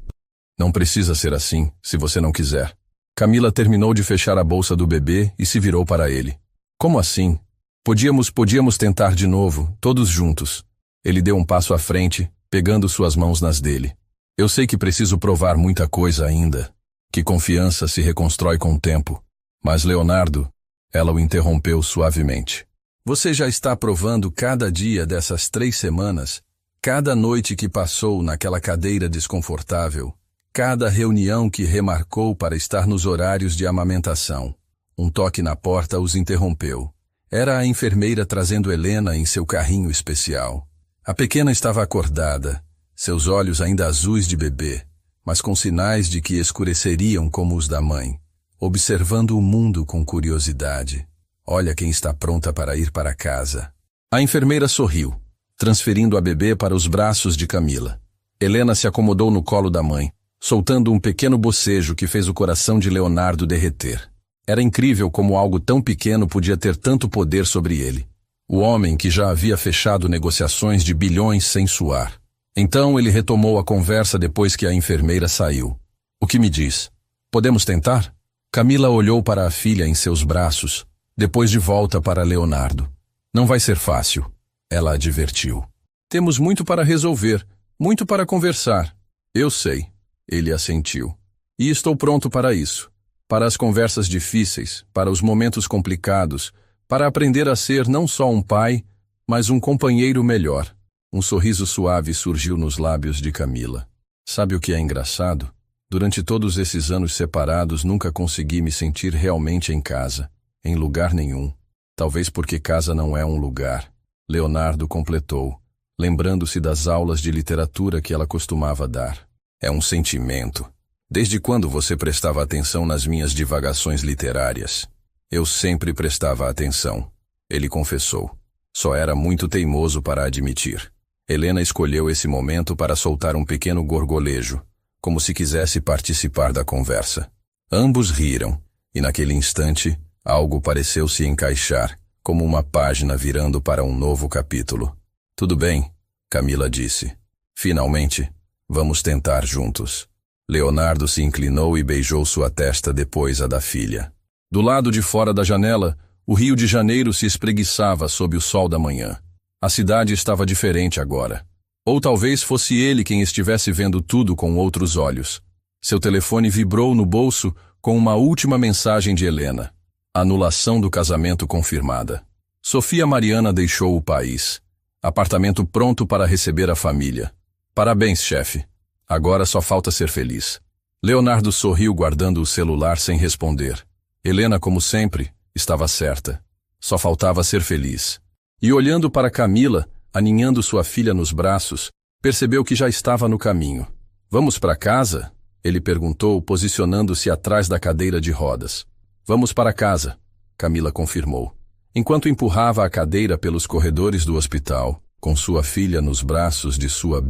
"Não precisa ser assim, se você não quiser." Camila terminou de fechar a bolsa do bebê e se virou para ele. "Como assim? Podíamos tentar de novo, todos juntos." Ele deu um passo à frente, pegando suas mãos nas dele. "Eu sei que preciso provar muita coisa ainda, que confiança se reconstrói com o tempo. Mas, Leonardo," ela o interrompeu suavemente, "você já está provando cada dia dessas 3 semanas, cada noite que passou naquela cadeira desconfortável, cada reunião que remarcou para estar nos horários de amamentação." Um toque na porta os interrompeu. Era a enfermeira trazendo Helena em seu carrinho especial. A pequena estava acordada, seus olhos ainda azuis de bebê, mas com sinais de que escureceriam como os da mãe, observando o mundo com curiosidade. "Olha quem está pronta para ir para casa." A enfermeira sorriu, transferindo a bebê para os braços de Camila. Helena se acomodou no colo da mãe, soltando um pequeno bocejo que fez o coração de Leonardo derreter. Era incrível como algo tão pequeno podia ter tanto poder sobre ele. O homem que já havia fechado negociações de bilhões sem suar. Então ele retomou a conversa depois que a enfermeira saiu. "O que me diz? Podemos tentar?" Camila olhou para a filha em seus braços, depois de volta para Leonardo. "Não vai ser fácil", ela advertiu. "Temos muito para resolver, muito para conversar." "Eu sei", ele assentiu. "E estou pronto para isso. Para as conversas difíceis, para os momentos complicados, para aprender a ser não só um pai, mas um companheiro melhor." Um sorriso suave surgiu nos lábios de Camila. "Sabe o que é engraçado? Durante todos esses anos separados nunca consegui me sentir realmente em casa, em lugar nenhum. Talvez porque casa não é um lugar." Leonardo completou, lembrando-se das aulas de literatura que ela costumava dar. É um sentimento. Desde quando você prestava atenção nas minhas divagações literárias? Eu sempre prestava atenção, ele confessou. Só era muito teimoso para admitir. Helena escolheu esse momento para soltar um pequeno gorgolejo, como se quisesse participar da conversa. Ambos riram, e naquele instante, algo pareceu se encaixar, como uma página virando para um novo capítulo. Tudo bem, Camila disse. Finalmente, vamos tentar juntos. Leonardo se inclinou e beijou sua testa, depois a da filha. Do lado de fora da janela, o Rio de Janeiro se espreguiçava sob o sol da manhã. A cidade estava diferente agora. Ou talvez fosse ele quem estivesse vendo tudo com outros olhos. Seu telefone vibrou no bolso com uma última mensagem de Helena. Anulação do casamento confirmada. Sofia Mariana deixou o país. Apartamento pronto para receber a família. Parabéns, chefe. Agora só falta ser feliz. Leonardo sorriu, guardando o celular sem responder. Helena, como sempre, estava certa. Só faltava ser feliz. E olhando para Camila, aninhando sua filha nos braços, percebeu que já estava no caminho. Vamos para casa? Ele perguntou, posicionando-se atrás da cadeira de rodas. Vamos para casa, Camila confirmou. Enquanto empurrava a cadeira pelos corredores do hospital, com sua filha nos braços de sua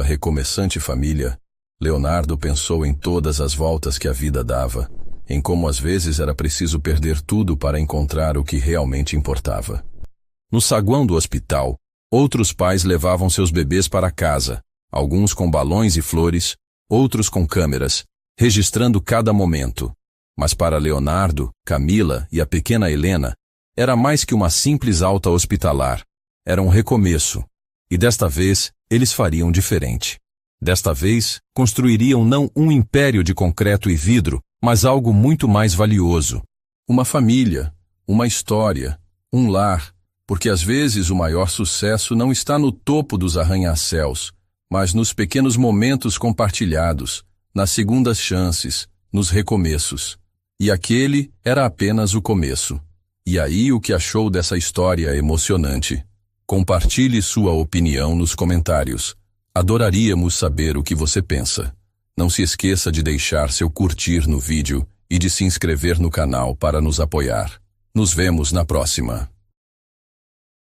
recomeçante família, Leonardo pensou em todas as voltas que a vida dava, em como às vezes era preciso perder tudo para encontrar o que realmente importava. No saguão do hospital, outros pais levavam seus bebês para casa, alguns com balões e flores, outros com câmeras, registrando cada momento. Mas para Leonardo, Camila e a pequena Helena, era mais que uma simples alta hospitalar. Era um recomeço. E desta vez, eles fariam diferente. Desta vez, construiriam não um império de concreto e vidro, mas algo muito mais valioso. Uma família, uma história, um lar, porque às vezes o maior sucesso não está no topo dos arranha-céus, mas nos pequenos momentos compartilhados, nas segundas chances, nos recomeços. E aquele era apenas o começo. E aí, o que achou dessa história emocionante? Compartilhe sua opinião nos comentários. Adoraríamos saber o que você pensa. Não se esqueça de deixar seu curtir no vídeo e de se inscrever no canal para nos apoiar. Nos vemos na próxima.